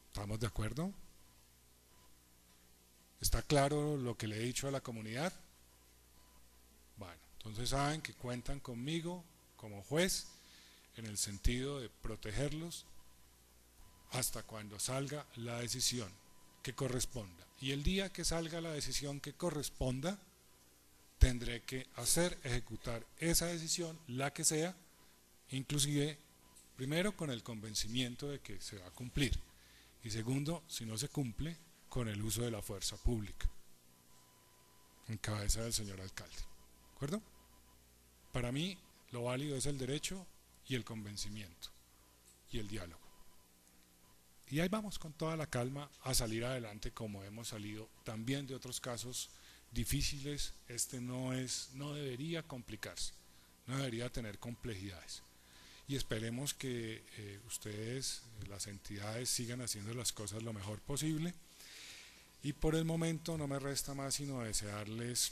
¿Estamos de acuerdo? ¿Está claro lo que le he dicho a la comunidad? Bueno, entonces saben que cuentan conmigo como juez en el sentido de protegerlos hasta cuando salga la decisión que corresponda. Y el día que salga la decisión que corresponda, tendré que ejecutar esa decisión, la que sea, inclusive, primero con el convencimiento de que se va a cumplir, y segundo, si no se cumple, con el uso de la fuerza pública, en cabeza del señor alcalde. ¿De acuerdo? Para mí, lo válido es el derecho y el convencimiento y el diálogo. Y ahí vamos con toda la calma a salir adelante, como hemos salido también de otros casos difíciles. Este no debería complicarse, no debería tener complejidades. Y esperemos que ustedes, las entidades, sigan haciendo las cosas lo mejor posible. Y por el momento no me resta más sino desearles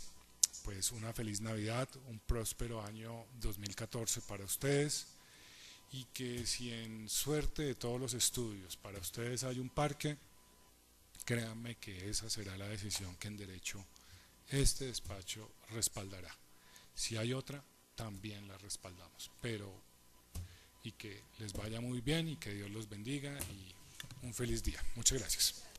pues una feliz Navidad, un próspero año 2014 para ustedes, y que si en suerte de todos los estudios para ustedes hay un parque, créanme que esa será la decisión que en derecho este despacho respaldará. Si hay otra, también la respaldamos, pero y que les vaya muy bien y que Dios los bendiga y un feliz día. Muchas gracias.